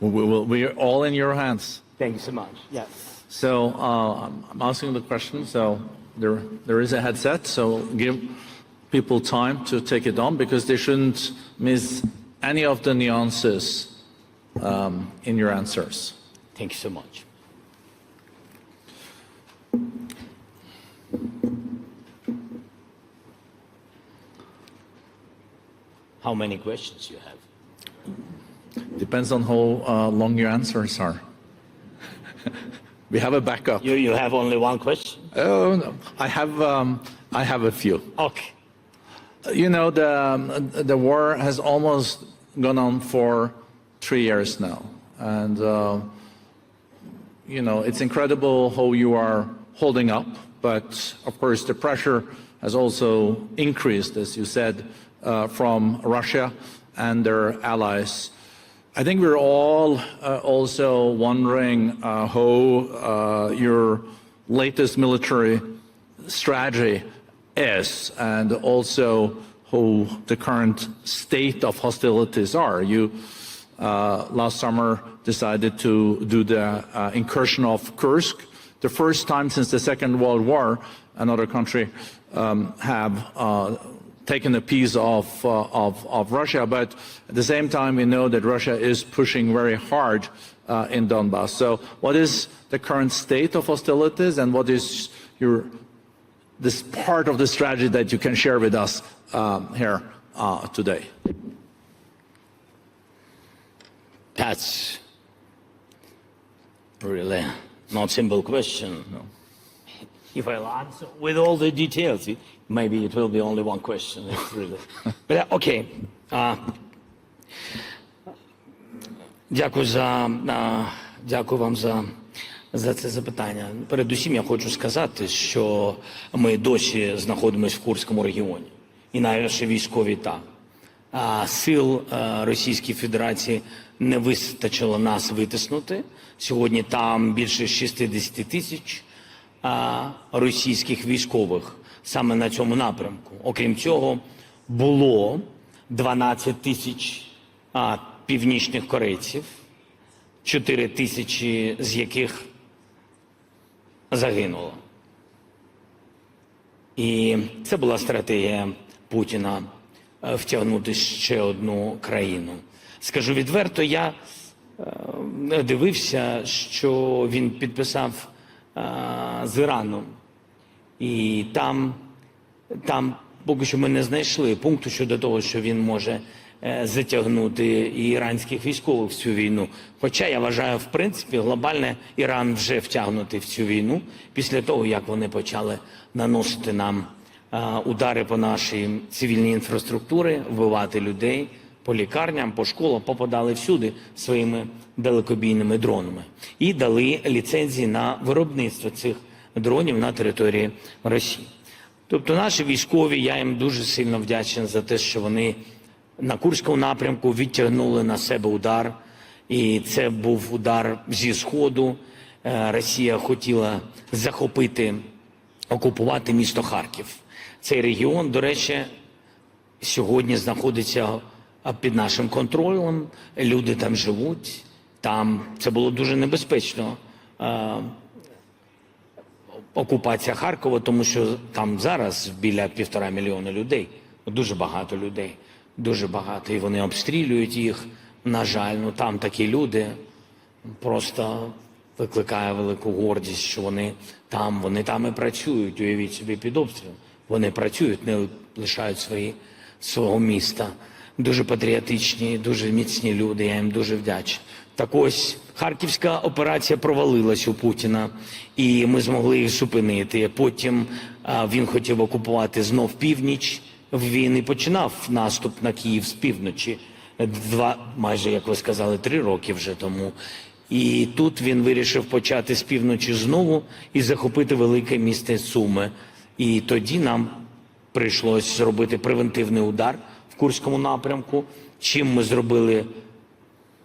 We're all in your hands. Thank you so much. Yes. So I'm asking the question. So there is a headset. So give people time to take it on because they shouldn't miss any of the nuances in your answers. Thank you so much. How many questions you have? Depends on how long your answers are. We have a backup. You have only one question? Oh, no. I have a few. Okay. You know, the war has almost gone on for 3 years now. And, you know, it's incredible how you are holding up. But, of course, the pressure has also increased, as you said, from Russia and their allies. I think we're all also wondering how your latest military strategy is, and also how the current state of hostilities are. You last summer decided to do the incursion of Kursk, the first time since the Second World War another country have taken a piece of Russia, but at the same time we know that Russia is pushing very hard in Donbass. So what is the current state of hostilities, and what is this part of the strategy that you can share with us here today? That's really not a simple question. No. If I'll answer with all the details, maybe it will be only one question. Really. But okay. Дякую вам за це запитання. Передусім я хочу сказати, що ми досі знаходимося в Курському регіоні. І наші військові там. Сил Російської Федерації не вистачило нас витиснути. Сьогодні там більше 60 тисяч російських військових саме на цьому напрямку. Окрім цього, було 12 тисяч північних корейців, 4 тисячі з яких загинуло. І це була стратегія Путіна втягнути ще одну країну. Скажу відверто, я дивився, що він підписав з Іраном. І там поки що ми не знайшли пункту щодо того, що він може затягнути і іранських військових в цю війну. Хоча я вважаю, в принципі, глобально Іран вже втягнутий в цю війну після того, як вони почали наносити нам удари по нашій цивільній інфраструктурі, вбивати людей, по лікарням, по школам, попадали всюди своїми далекобійними дронами. І дали ліцензії на виробництво цих дронів на території Росії. Тобто наші військові, я їм дуже сильно вдячний за те, що вони на Курському напрямку відтягнули на себе удар. І це був удар зі Сходу. Росія хотіла захопити, окупувати місто Харків. Цей регіон, до речі, сьогодні знаходиться під нашим контролем. Люди там живуть. Там це було дуже небезпечно. Окупація Харкова, тому що там зараз біля 1,5 мільйона людей. Дуже багато людей. Дуже багато. І вони обстрілюють їх. На жаль, ну там такі люди. Просто викликає велику гордість, що вони там і працюють. Уявіть собі, під обстрілом. Вони працюють, не лишають свого міста. Дуже патріотичні, дуже міцні люди, я їм дуже вдячний. Так ось, Харківська операція провалилась у Путіна, і ми змогли їх зупинити. Потім він хотів окупувати знов північ, він і починав наступ на Київ з півночі. Майже, як ви сказали, 3 роки вже тому. І тут він вирішив почати з півночі знову і захопити велике місто Суми. І тоді нам прийшлось зробити превентивний удар в Курському напрямку, чим ми зробили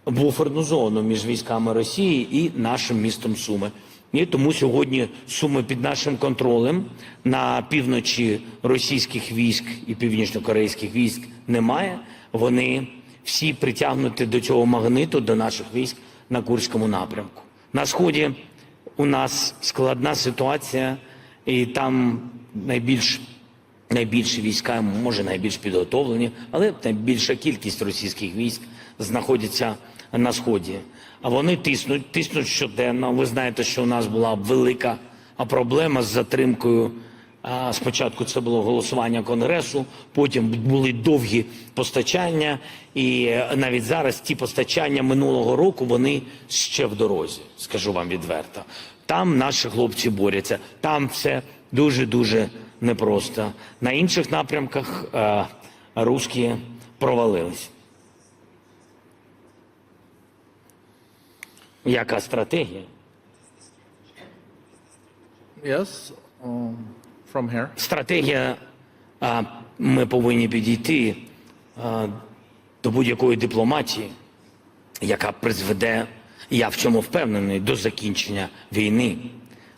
буферну зону між військами Росії і нашим містом Суми. І тому сьогодні Суми під нашим контролем. На півночі російських військ і північно-корейських військ немає. Вони всі притягнуті до цього магниту, до наших військ на Курському напрямку. На Сході у нас складна ситуація, і там найбільші війська, може найбільш підготовлені, але найбільша кількість російських військ знаходиться на Сході. А вони тиснуть щоденно. Ви знаєте, що у нас була велика проблема з затримкою. Спочатку це було голосування Конгресу, потім були довгі постачання, і навіть зараз ті постачання минулого року, вони ще в дорозі, скажу вам відверто. Там наші хлопці борються, там все дуже-дуже непросто. На інших напрямках русські провалились. Яка стратегія? Yes, from here. Стратегія, ми повинні підійти до будь-якої дипломатії, яка призведе, я в цьому впевнений, до закінчення війни.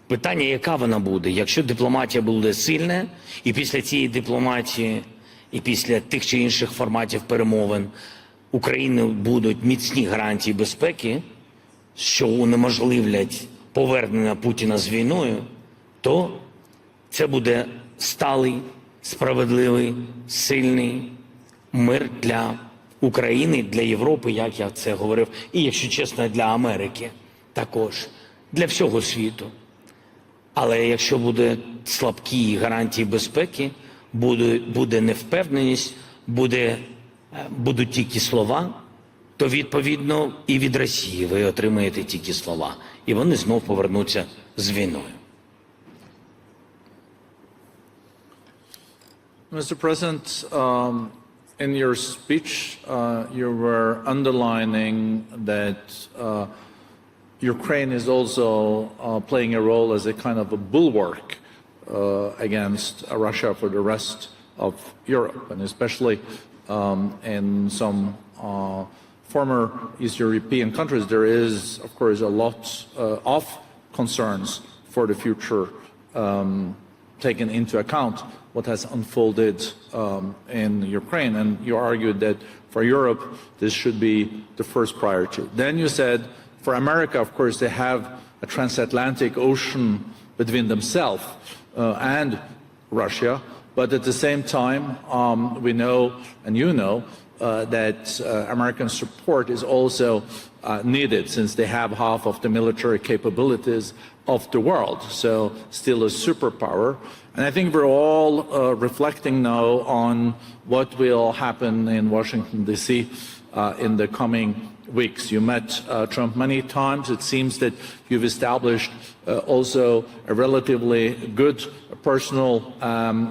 Питання, яка вона буде? Якщо дипломатія буде сильна, і після цієї дипломатії, і після тих чи інших форматів перемовин України будуть міцні гарантії безпеки, що унеможливлять повернення Путіна з війною, то це буде сталий, справедливий, сильний мир для України, для Європи, як я це говорив, і, якщо чесно, для Америки також, для всього світу. Але якщо буде слабкі гарантії безпеки, буде невпевненість, будуть тільки слова, то, відповідно, і від Росії ви отримаєте тільки слова. І вони знов повернуться з війною. Mr. President, in your speech, you were underlining that Ukraine is also playing a role as a kind of a bulwark against Russia for the rest of Europe, and especially in some former East European countries, there is, of course, a lot of concerns for the future, taken into account what has unfolded in Ukraine. And you argued that for Europe, this should be the first priority. Then you said, for America, of course, they have a transatlantic ocean between themselves and Russia. But at the same time, we know, and you know, that American support is also needed, since they have half of the military capabilities of the world, so still a superpower. And I think we're all reflecting now on what will happen in Washington, D.C. In the coming weeks. You met Trump many times. It seems that you've established also a relatively good personal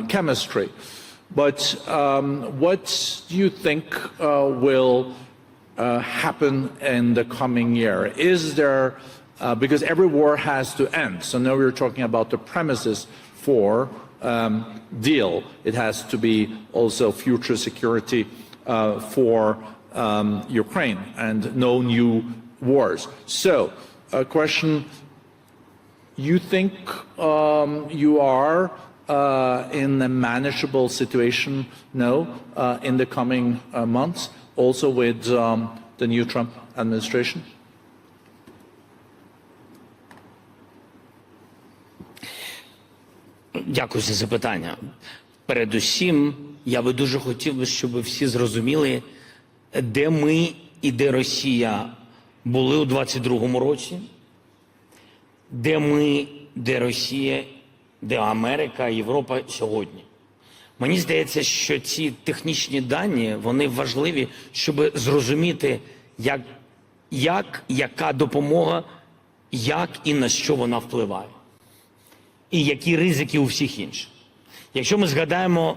chemistry. But what do you think will happen in the coming year? Is there, because every war has to end, so now we're talking about the premises for deal. It has to be also future security for Ukraine and no new wars. So, a question, you think you are in a manageable situation now in the coming months, also with the new Trump administration? Дякую за запитання. Передусім, я би дуже хотів, щоб всі зрозуміли, де ми і де Росія були у 22-му році, де ми, де Росія, де Америка, Європа сьогодні. Мені здається, що ці технічні дані, вони важливі, щоб зрозуміти, яка допомога, як і на що вона впливає. І які ризики у всіх інших. Якщо ми згадаємо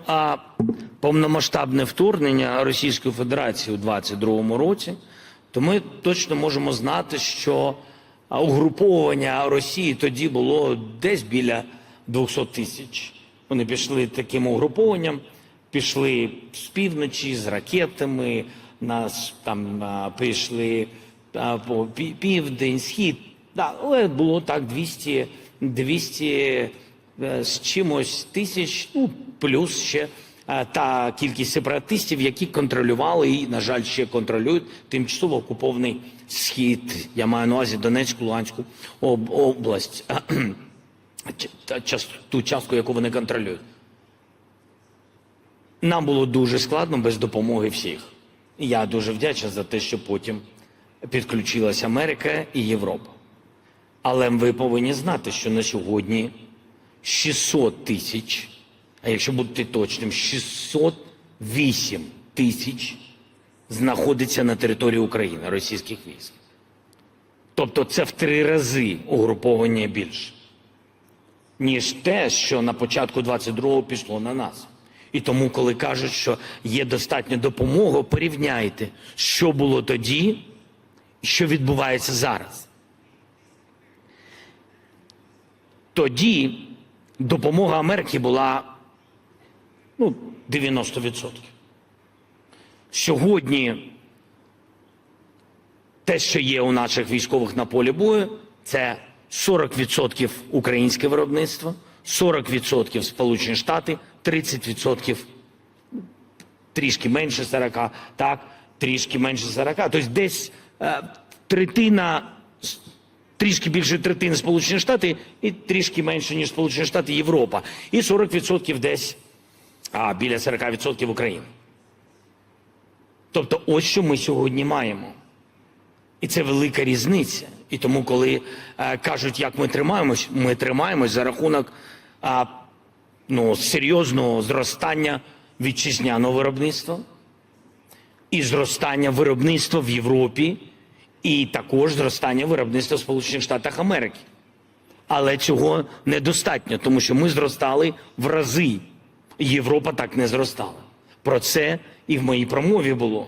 повномасштабне вторгнення Російської Федерації у 22-му році, то ми точно можемо знати, що угруповання Росії тоді було десь біля 200 тисяч. Вони пішли таким угрупованням, пішли з півночі, з ракетами, нас там пішли по південь, схід. Але було так 200 з чимось тисяч, ну, плюс ще та кількість сепаратистів, які контролювали і, на жаль, ще контролюють тимчасово окупований Схід. Я маю на увазі Донецьку, Луганську область, ту частку, яку вони контролюють. Нам було дуже складно без допомоги всіх. Я дуже вдячний за те, що потім підключилась Америка і Європа. Але ви повинні знати, що на сьогодні 600 тисяч, а якщо бути точним, 608 тисяч знаходиться на території України, російських військ. Тобто це в 3 рази угруповання більше, ніж те, що на початку 22-го пішло на нас. І тому, коли кажуть, що є достатньо допомоги, порівняйте, що було тоді, що відбувається зараз. Тоді допомога Америки була 90%. Сьогодні те, що є у наших військових на полі бою, це 40% українське виробництво, 40% Сполучені Штати, 30% трішки менше 40, так, трішки менше 40. Тобто десь третина, трішки більше третини Сполучені Штати і трішки менше, ніж Сполучені Штати, Європа. І 40% десь, біля 40% України. Тобто ось що ми сьогодні маємо. І це велика різниця. І тому, коли кажуть, як ми тримаємось за рахунок серйозного зростання вітчизняного виробництва і зростання виробництва в Європі, і також зростання виробництва в Сполучених Штатах Америки. Але цього недостатньо, тому що ми зростали в рази. Європа так не зростала. Про це і в моїй промові було.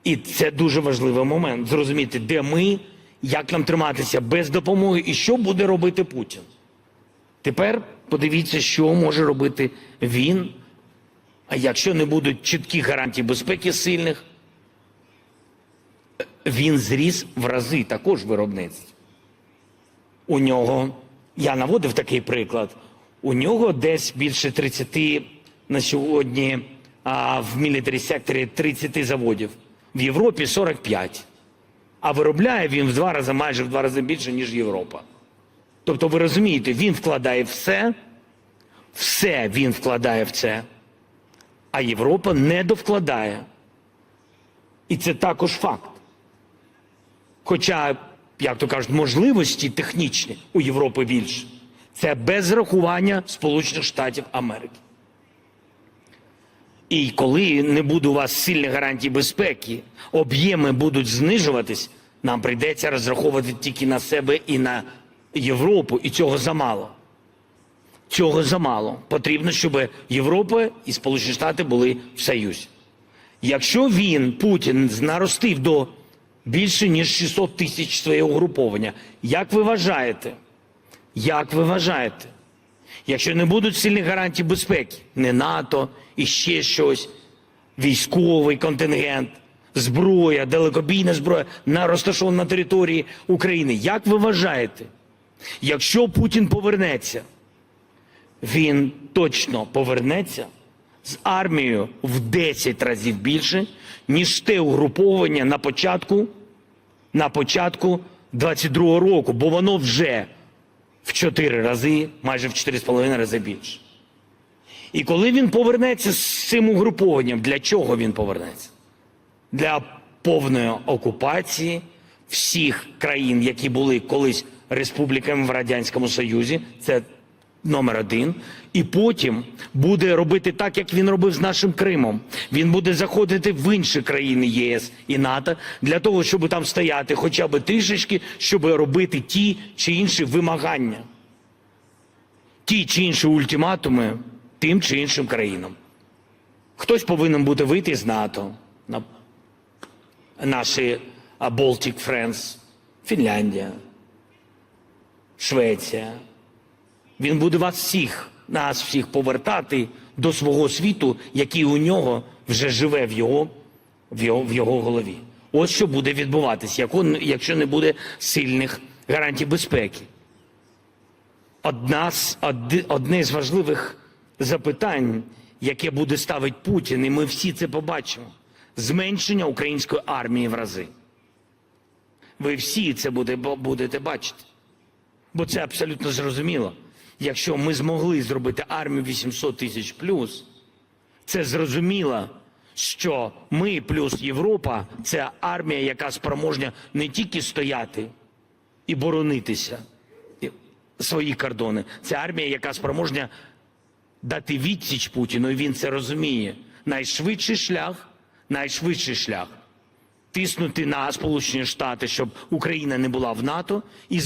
І це дуже важливий момент. Зрозуміти, де ми, як нам триматися без допомоги і що буде робити Путін. Тепер подивіться, що може робити він, а якщо не будуть чіткі гарантії безпеки сильних, він зріс в рази також виробництв. У нього, я наводив такий приклад, у нього десь більше 30 на сьогодні, а в мілітарі секторі 30 заводів. В Європі 45. А виробляє він майже в 2 рази більше, ніж Європа. Тобто, ви розумієте, він вкладає все він вкладає в це, а Європа не довкладає. І це також факт. Хоча, як то кажуть, можливості технічні у Європи більше. Це без рахування Сполучених Штатів Америки. І коли не буде у вас сильних гарантій безпеки, об'єми будуть знижуватись, нам прийдеться розраховувати тільки на себе і на Європу, і цього замало. Цього замало. Потрібно, щоб Європа і Сполучені Штати були в союзі. Якщо Путін, наростив до більше ніж 600 тисяч своє угруповання, як ви вважаєте, якщо не будуть сильних гарантій безпеки, не НАТО і ще щось, військовий контингент, зброя, далекобійна зброя, розташована на території України, як ви вважаєте, якщо Путін повернеться, він точно повернеться з армією в 10 разів більше, ніж те угруповання на початку 22-го року, бо воно вже в 4 рази, майже в 4,5 рази більше. І коли він повернеться з цим угрупованням, для чого він повернеться? Для повної окупації всіх країн, які були колись республіками в Радянському Союзі, це номер 1. І потім буде робити так, як він робив з нашим Кримом. Він буде заходити в інші країни ЄС і НАТО для того, щоб там стояти хоча б трішечки, щоб робити ті чи інші вимагання, ті чи інші ультиматуми тим чи іншим країнам. Хтось повинен буде вийти з НАТО, наші Baltic Friends, Фінляндія, Швеція. Він буде нас всіх повертати до свого світу, який у нього вже живе в його голові. Ось що буде відбуватись, якщо не буде сильних гарантій безпеки. Одне з важливих запитань, яке буде ставити Путін, і ми всі це побачимо – зменшення української армії в рази. Ви всі це будете бачити, бо це абсолютно зрозуміло. Якщо ми змогли зробити армію 800 тисяч плюс, це зрозуміло, що ми плюс Європа – це армія, яка спроможна не тільки стояти і боронитися, свої кордони. Це армія, яка спроможна дати відсіч Путіну, і він це розуміє. Найшвидший шлях – тиснути на Сполучені Штати, щоб Україна не була в НАТО, і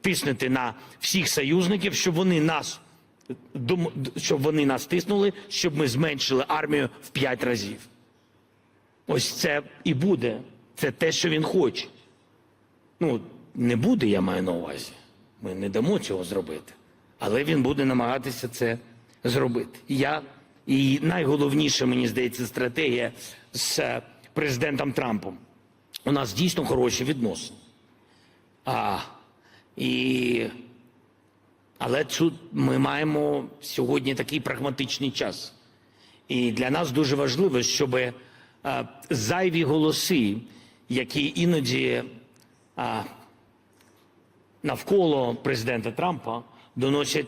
тиснути на всіх союзників, щоб вони нас тиснули, щоб ми зменшили армію в 5 разів. Ось це і буде. Це те, що він хоче. Не буде, я маю на увазі. Ми не дамо цього зробити. Але він буде намагатися це зробити. І найголовніше, мені здається, стратегія з президентом Трампом. У нас дійсно хороші відносини. Але тут ми маємо сьогодні такий прагматичний час. І для нас дуже важливо, щоб зайві голоси, які іноді навколо президента Трампа доносять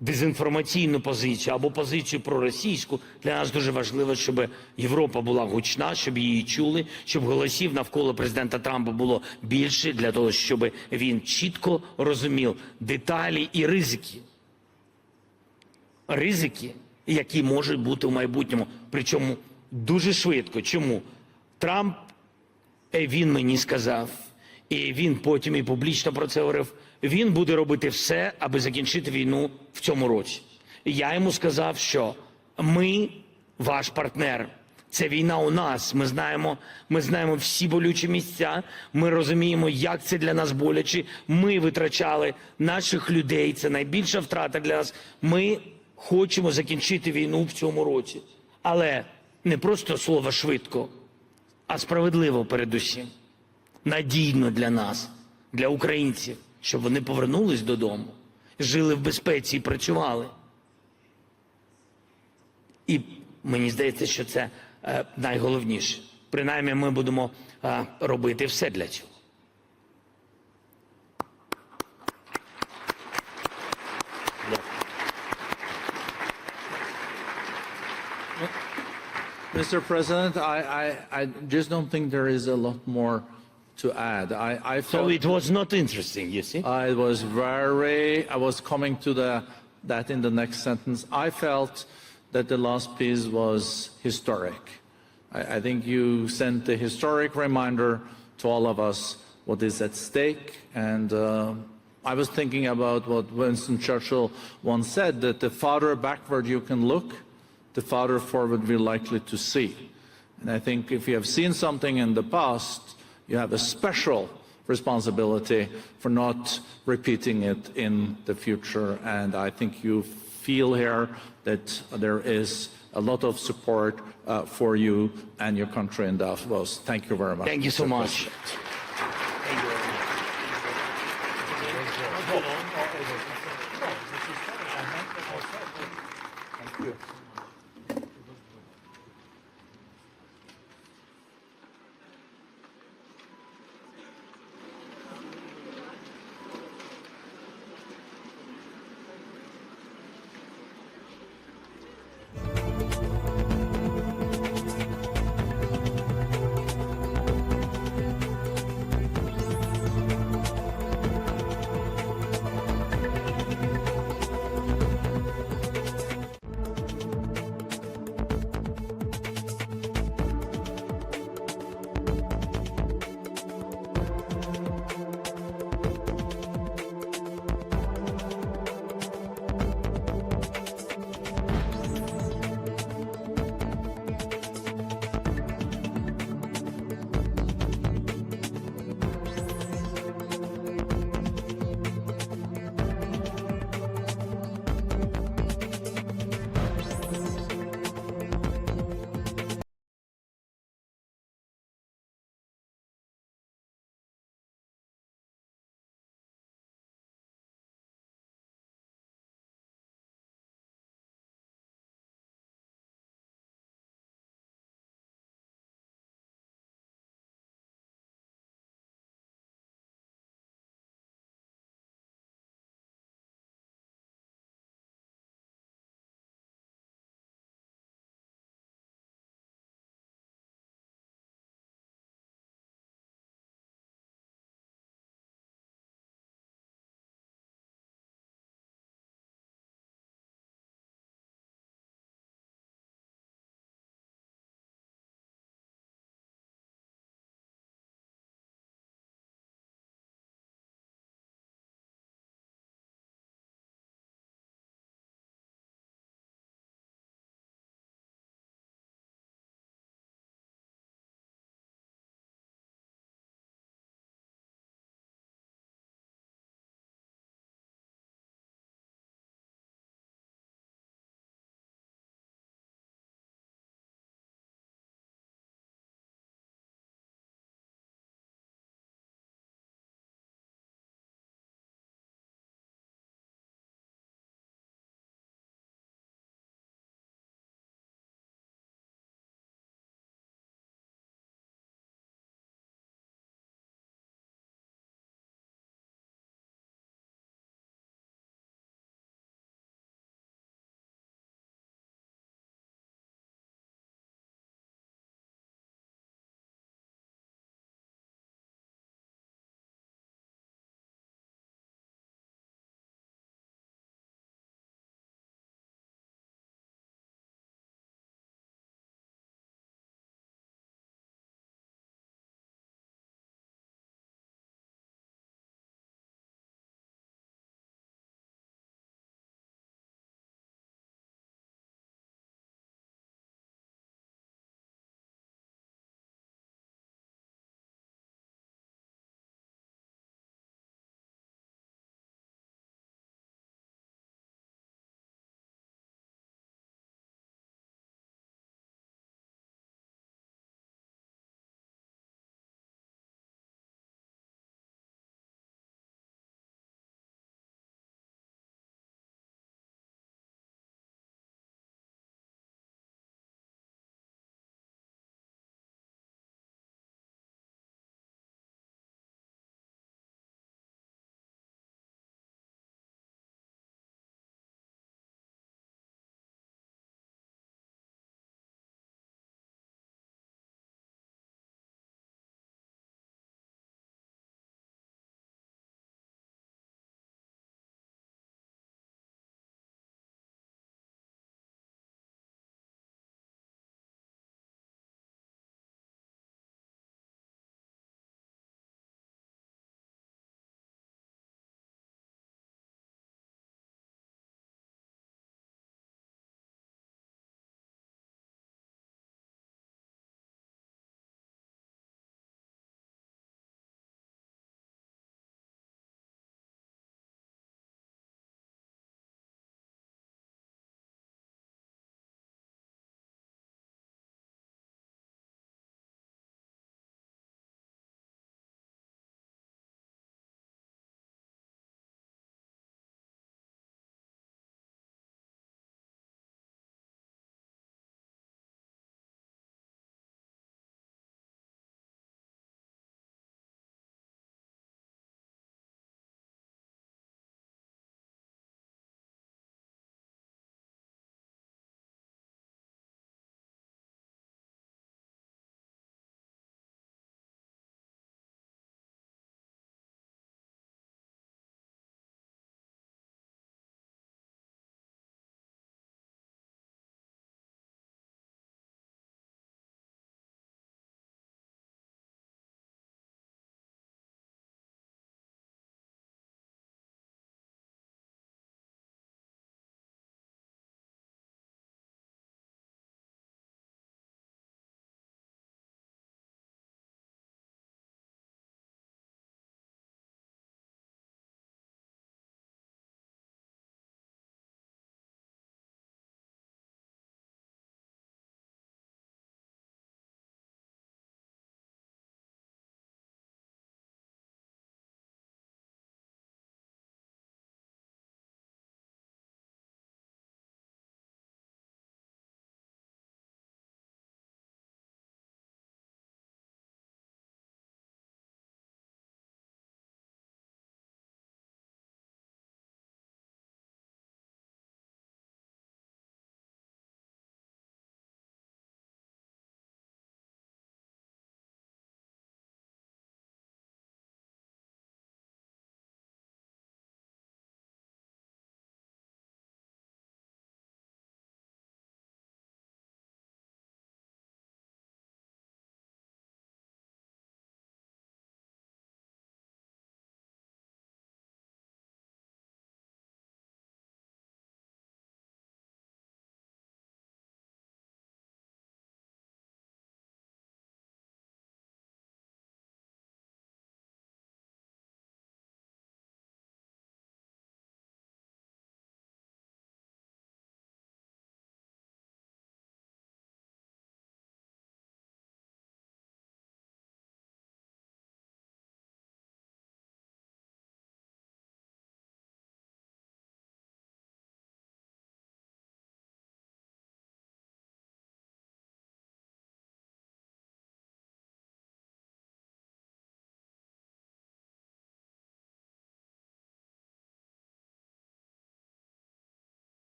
дезінформаційну позицію або позицію проросійську, для нас дуже важливо, щоб Європа була гучна, щоб її чули, щоб голосів навколо президента Трампа було більше, для того, щоб він чітко розумів деталі і ризики. Ризики, які можуть бути в майбутньому, причому дуже швидко. Чому? Трамп, він мені сказав, і він потім і публічно про це говорив, він буде робити все, аби закінчити війну в цьому році. Я йому сказав, що ми ваш партнер. Це війна у нас. Ми знаємо всі болючі місця. Ми розуміємо, як це для нас боляче. Ми витрачали наших людей. Це найбільша втрата для нас. Ми хочемо закінчити війну в цьому році. Але не просто слово швидко, а справедливо передусім. надійно для нас, для українців, щоб вони повернулись додому, жили в безпеці і працювали. І мені здається, що це найголовніше. Принаймні ми будемо робити все для цього. Mr. President, I just don't think there is a lot more to add. So it was not interesting, you see? I was coming to that in the next sentence. I felt that the last piece was historic. I think you sent a historic reminder to all of us what is at stake. And I was thinking about what Winston Churchill once said, that the farther backward you can look, the farther forward we're likely to see. And I think if you have seen something in the past, you have a special responsibility for not repeating it in the future. And I think you feel here that there is a lot of support for you and your country in Davos. Thank you very much. Thank you so much.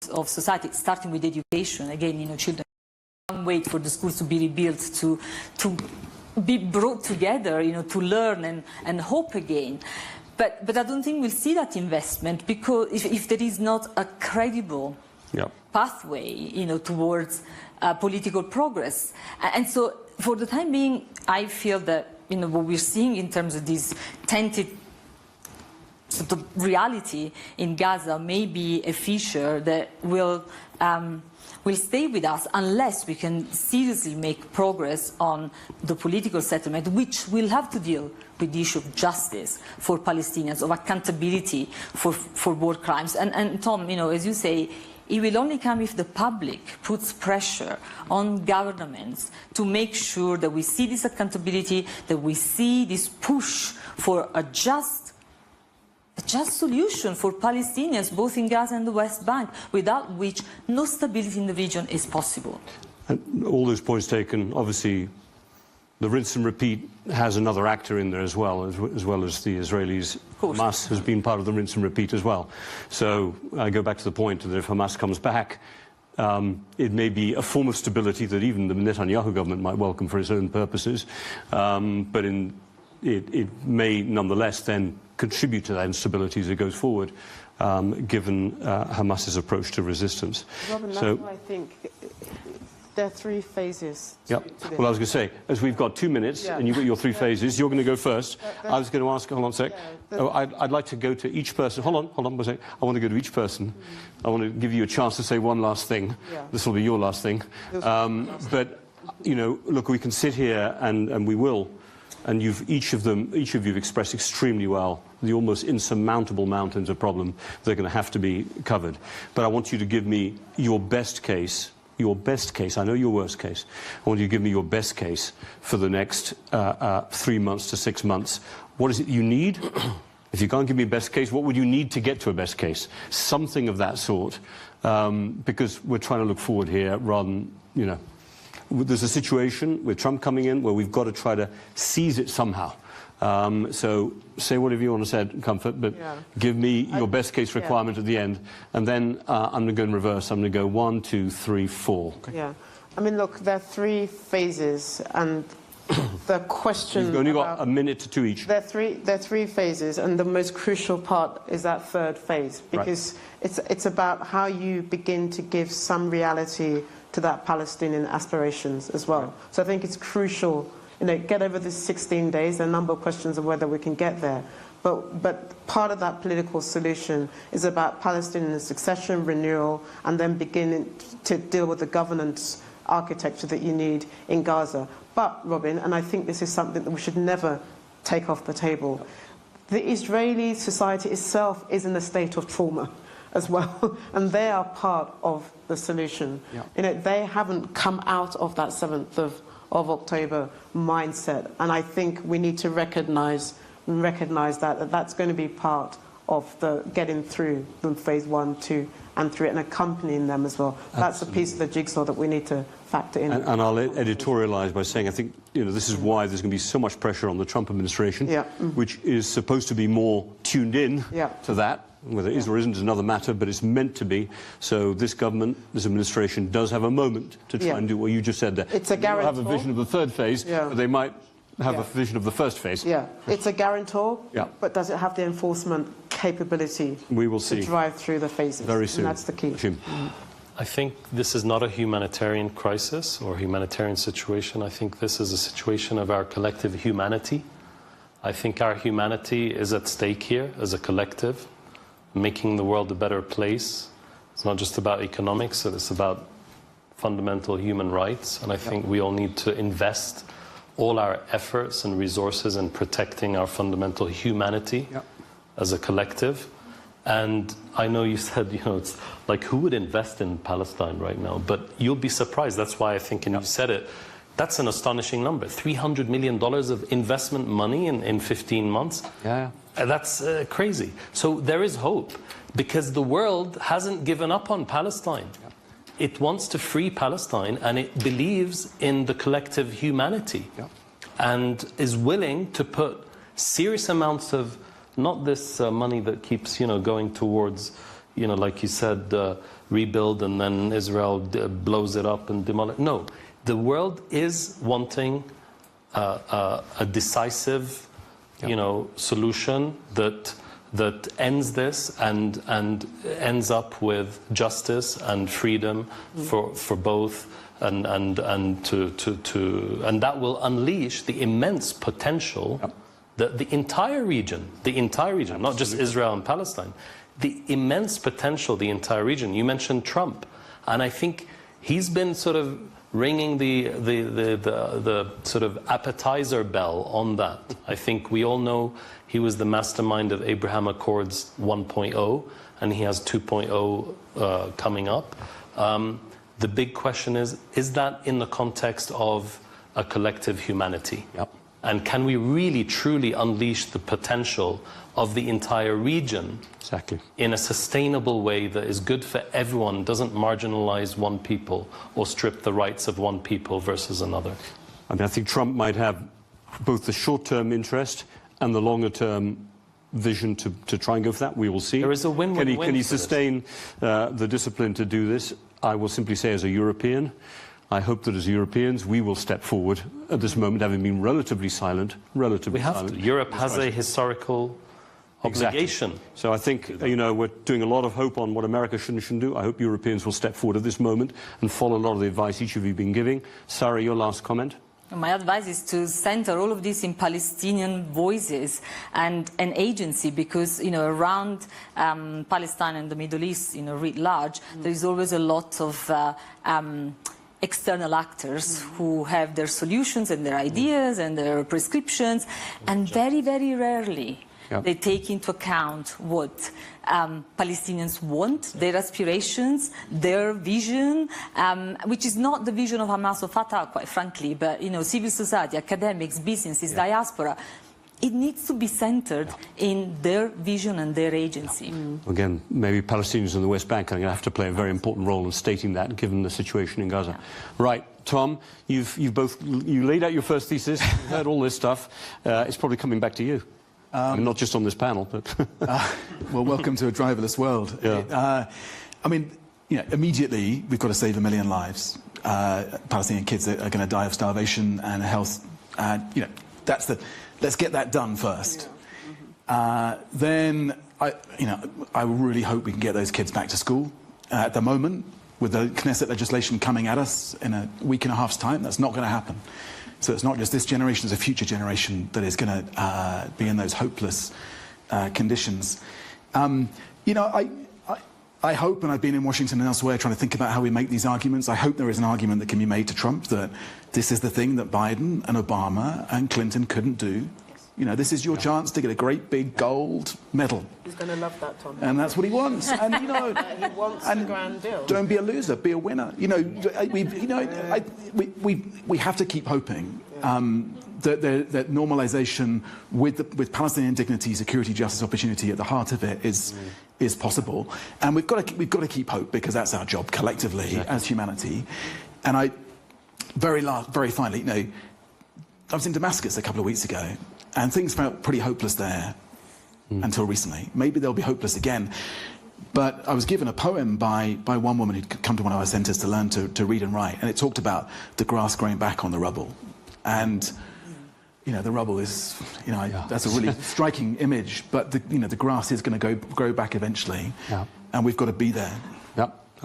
of society, starting with education. Again, children can't wait for the schools to be rebuilt, to be brought together, to learn and hope again. But I don't think we'll see that investment, because if there is not a credible pathway, towards political progress. And so, for the time being, I feel that what we're seeing in terms of this tented sort of reality in Gaza may be a feature that will stay with us unless we can seriously make progress on the political settlement, which will have to deal with the issue of justice for Palestinians, of accountability for war crimes. And Tom, as you say, it will only come if the public puts pressure on governments to make sure that we see this accountability, that we see this push for a just solution for Palestinians, both in Gaza and the West Bank, without which no stability in the region is possible. And all those points taken, obviously, the rinse and repeat has another actor in there as well as the Israelis. Hamas has been part of the rinse and repeat as well. So I go back to the point that if Hamas comes back, it may be a form of stability that even the Netanyahu government might welcome for its own purposes, but it may nonetheless then contribute to that instability as it goes forward, given Hamas's approach to resistance. Robin, that's why I think there are three phases. Well, I was going to say, as we've got 2 minutes, and you've got your 3 phases, you're going to go first. I was going to ask, hold on a sec. I'd like to go to each person. Hold on a sec. I want to go to each person. I want to give you a chance to say one last thing. This will be your last thing. But, look, we can sit here and we will. And each of you have expressed extremely well the almost insurmountable mountains of problem that are going to have to be covered. But I want you to give me your best case. Your best case, I know your worst case. I want you to give me your best case for the next 3 months to 6 months. What is it you need? If you can't give me a best case, what would you need to get to a best case? Something of that sort, because we're trying to look forward here rather than, there's a situation with Trump coming in where we've got to try to seize it somehow. So say whatever you want to say, Comfort, but give me your best case requirement at the end, and then I'm going to go in reverse. I'm going to go 1, 2, 3, 4. Okay. Yeah, I mean, look, there are 3 phases, and the question. You've only got a minute to 2 each. There are 3 phases, and the most crucial part is that 3rd phase, because it's about how you begin to give some reality to that Palestinian aspirations as well. So I think it's crucial. Get over this 16 days. There are a number of questions of whether we can get there. But part of that political solution is about Palestinian succession, renewal, and then beginning to deal with the governance architecture that you need in Gaza. But, Robin, and I think this is something that we should never take off the table, the Israeli society itself is in a state of trauma as well, and they are part of the solution. They haven't come out of that 7th of October mindset, and I think we need to recognize that that's going to be part of the getting through the phase 1, 2, and 3, and accompanying them as well. That's a piece of the jigsaw that we need to factor in. And I'll editorialize by saying I think this is why there's going to be so much pressure on the Trump administration, which is supposed to be more tuned in to that. Whether it is or isn't is another matter, but it's meant to be. So this government, this administration, does have a moment to try and do what you just said there. It's a guarantor. They have a vision of the 3rd phase, but they might have a vision of the 1st phase. It's a guarantor, but does it have the enforcement capability we will see. To drive through the phases? Very soon. And that's the key. I think this is not a humanitarian crisis or humanitarian situation. I think this is a situation of our collective humanity. I think our humanity is at stake here as a collective, making the world a better place. It's not just about economics, it's about fundamental human rights. And I think we all need to invest all our efforts and resources in protecting our fundamental humanity as a collective. And I know you said, it's like, who would invest in Palestine right now? But you'll be surprised. That's why I think, and you said it, that's an astonishing number. $300 million of investment money in 15 months. That's crazy. So there is hope, because the world hasn't given up on Palestine. It wants to free Palestine, and it believes in the collective humanity, and is willing to put serious amounts of, not this money that keeps going towards you know, like you said, rebuild and then Israel blows it up and demolish. No, the world is wanting a decisive, you know, solution that ends this and ends up with justice and freedom for both, and that will unleash the immense potential. The entire region, not just Israel and Palestine, the immense potential, the entire region. You mentioned Trump, and I think he's been sort of ringing the sort of appetizer bell on that. I think we all know he was the mastermind of Abraham Accords 1.0, and he has 2.0 coming up. The big question is that in the context of a collective humanity? Yep. And can we really, truly unleash the potential of the entire region in a sustainable way that is good for everyone, doesn't marginalize one people or strip the rights of one people versus another? I mean, I think Trump might have both the short-term interest and the longer-term vision to try and go for that. We will see. There is a win-win-win. Can he sustain the discipline to do this? I will simply say, as a European, I hope that as Europeans we will step forward at this moment, having been relatively silent. We have to. Europe has a historical obligation. Exactly. So I think, you know, we're doing a lot of hope on what America should and shouldn't do. I hope Europeans will step forward at this moment and follow a lot of the advice each of you have been giving. Sarah, your last comment? My advice is to center all of this in Palestinian voices and an agency, because, you know, around Palestine and the Middle East, you know, writ large, there is always a lot of external actors who have their solutions and their ideas and their prescriptions, and very, very rarely they take into account what Palestinians want, their aspirations, their vision, which is not the vision of Hamas or Fatah, quite frankly, but, you know, civil society, academics, businesses, diaspora. It needs to be centered in their vision and their agency. Again, maybe Palestinians in the West Bank are going to have to play a very important role in stating that, given the situation in Gaza. Right, Tom, you laid out your first thesis, you've heard all this stuff. It's probably coming back to you. I mean, not just on this panel, but... well, welcome to a driverless world. I mean, you know, immediately we've got to save 1 million lives. Palestinian kids are going to die of starvation and health. You know, that's the... Let's get that done first. Then, I really hope we can get those kids back to school. At the moment, with the Knesset legislation coming at us in a week and a half's time, that's not going to happen. So it's not just this generation, it's a future generation that is going to be in those hopeless conditions. You know, I hope, and I've been in Washington and elsewhere trying to think about how we make these arguments, I hope there is an argument that can be made to Trump that this is the thing that Biden and Obama and Clinton couldn't do. You know, this is your chance to get a great big gold medal. He's going to love that, Tom. And that's what he wants. And, you know, he wants a grand deal. Don't be a loser, be a winner. You know, we have to keep hoping that normalization with Palestinian dignity, security, justice, opportunity at the heart of it is possible. And we've got to keep hope, because that's our job collectively as humanity. And very finally, you know, I was in Damascus a couple of weeks ago, and things felt pretty hopeless there until recently. Maybe they'll be hopeless again. But I was given a poem by one woman who'd come to one of our centres to learn to read and write, and it talked about the grass growing back on the rubble. And, you know, the rubble is, you know, that's a really striking image, but, the grass is going to grow back eventually, and we've got to be there.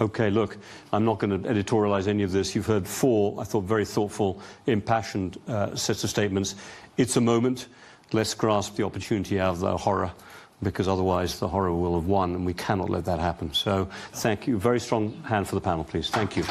Okay, look, I'm not going to editorialize any of this. You've heard 4, I thought, very thoughtful, impassioned sets of statements. It's a moment. Let's grasp the opportunity out of the horror, because otherwise the horror will have won, and we cannot let that happen. So thank you. Very strong hand for the panel, please. Thank you.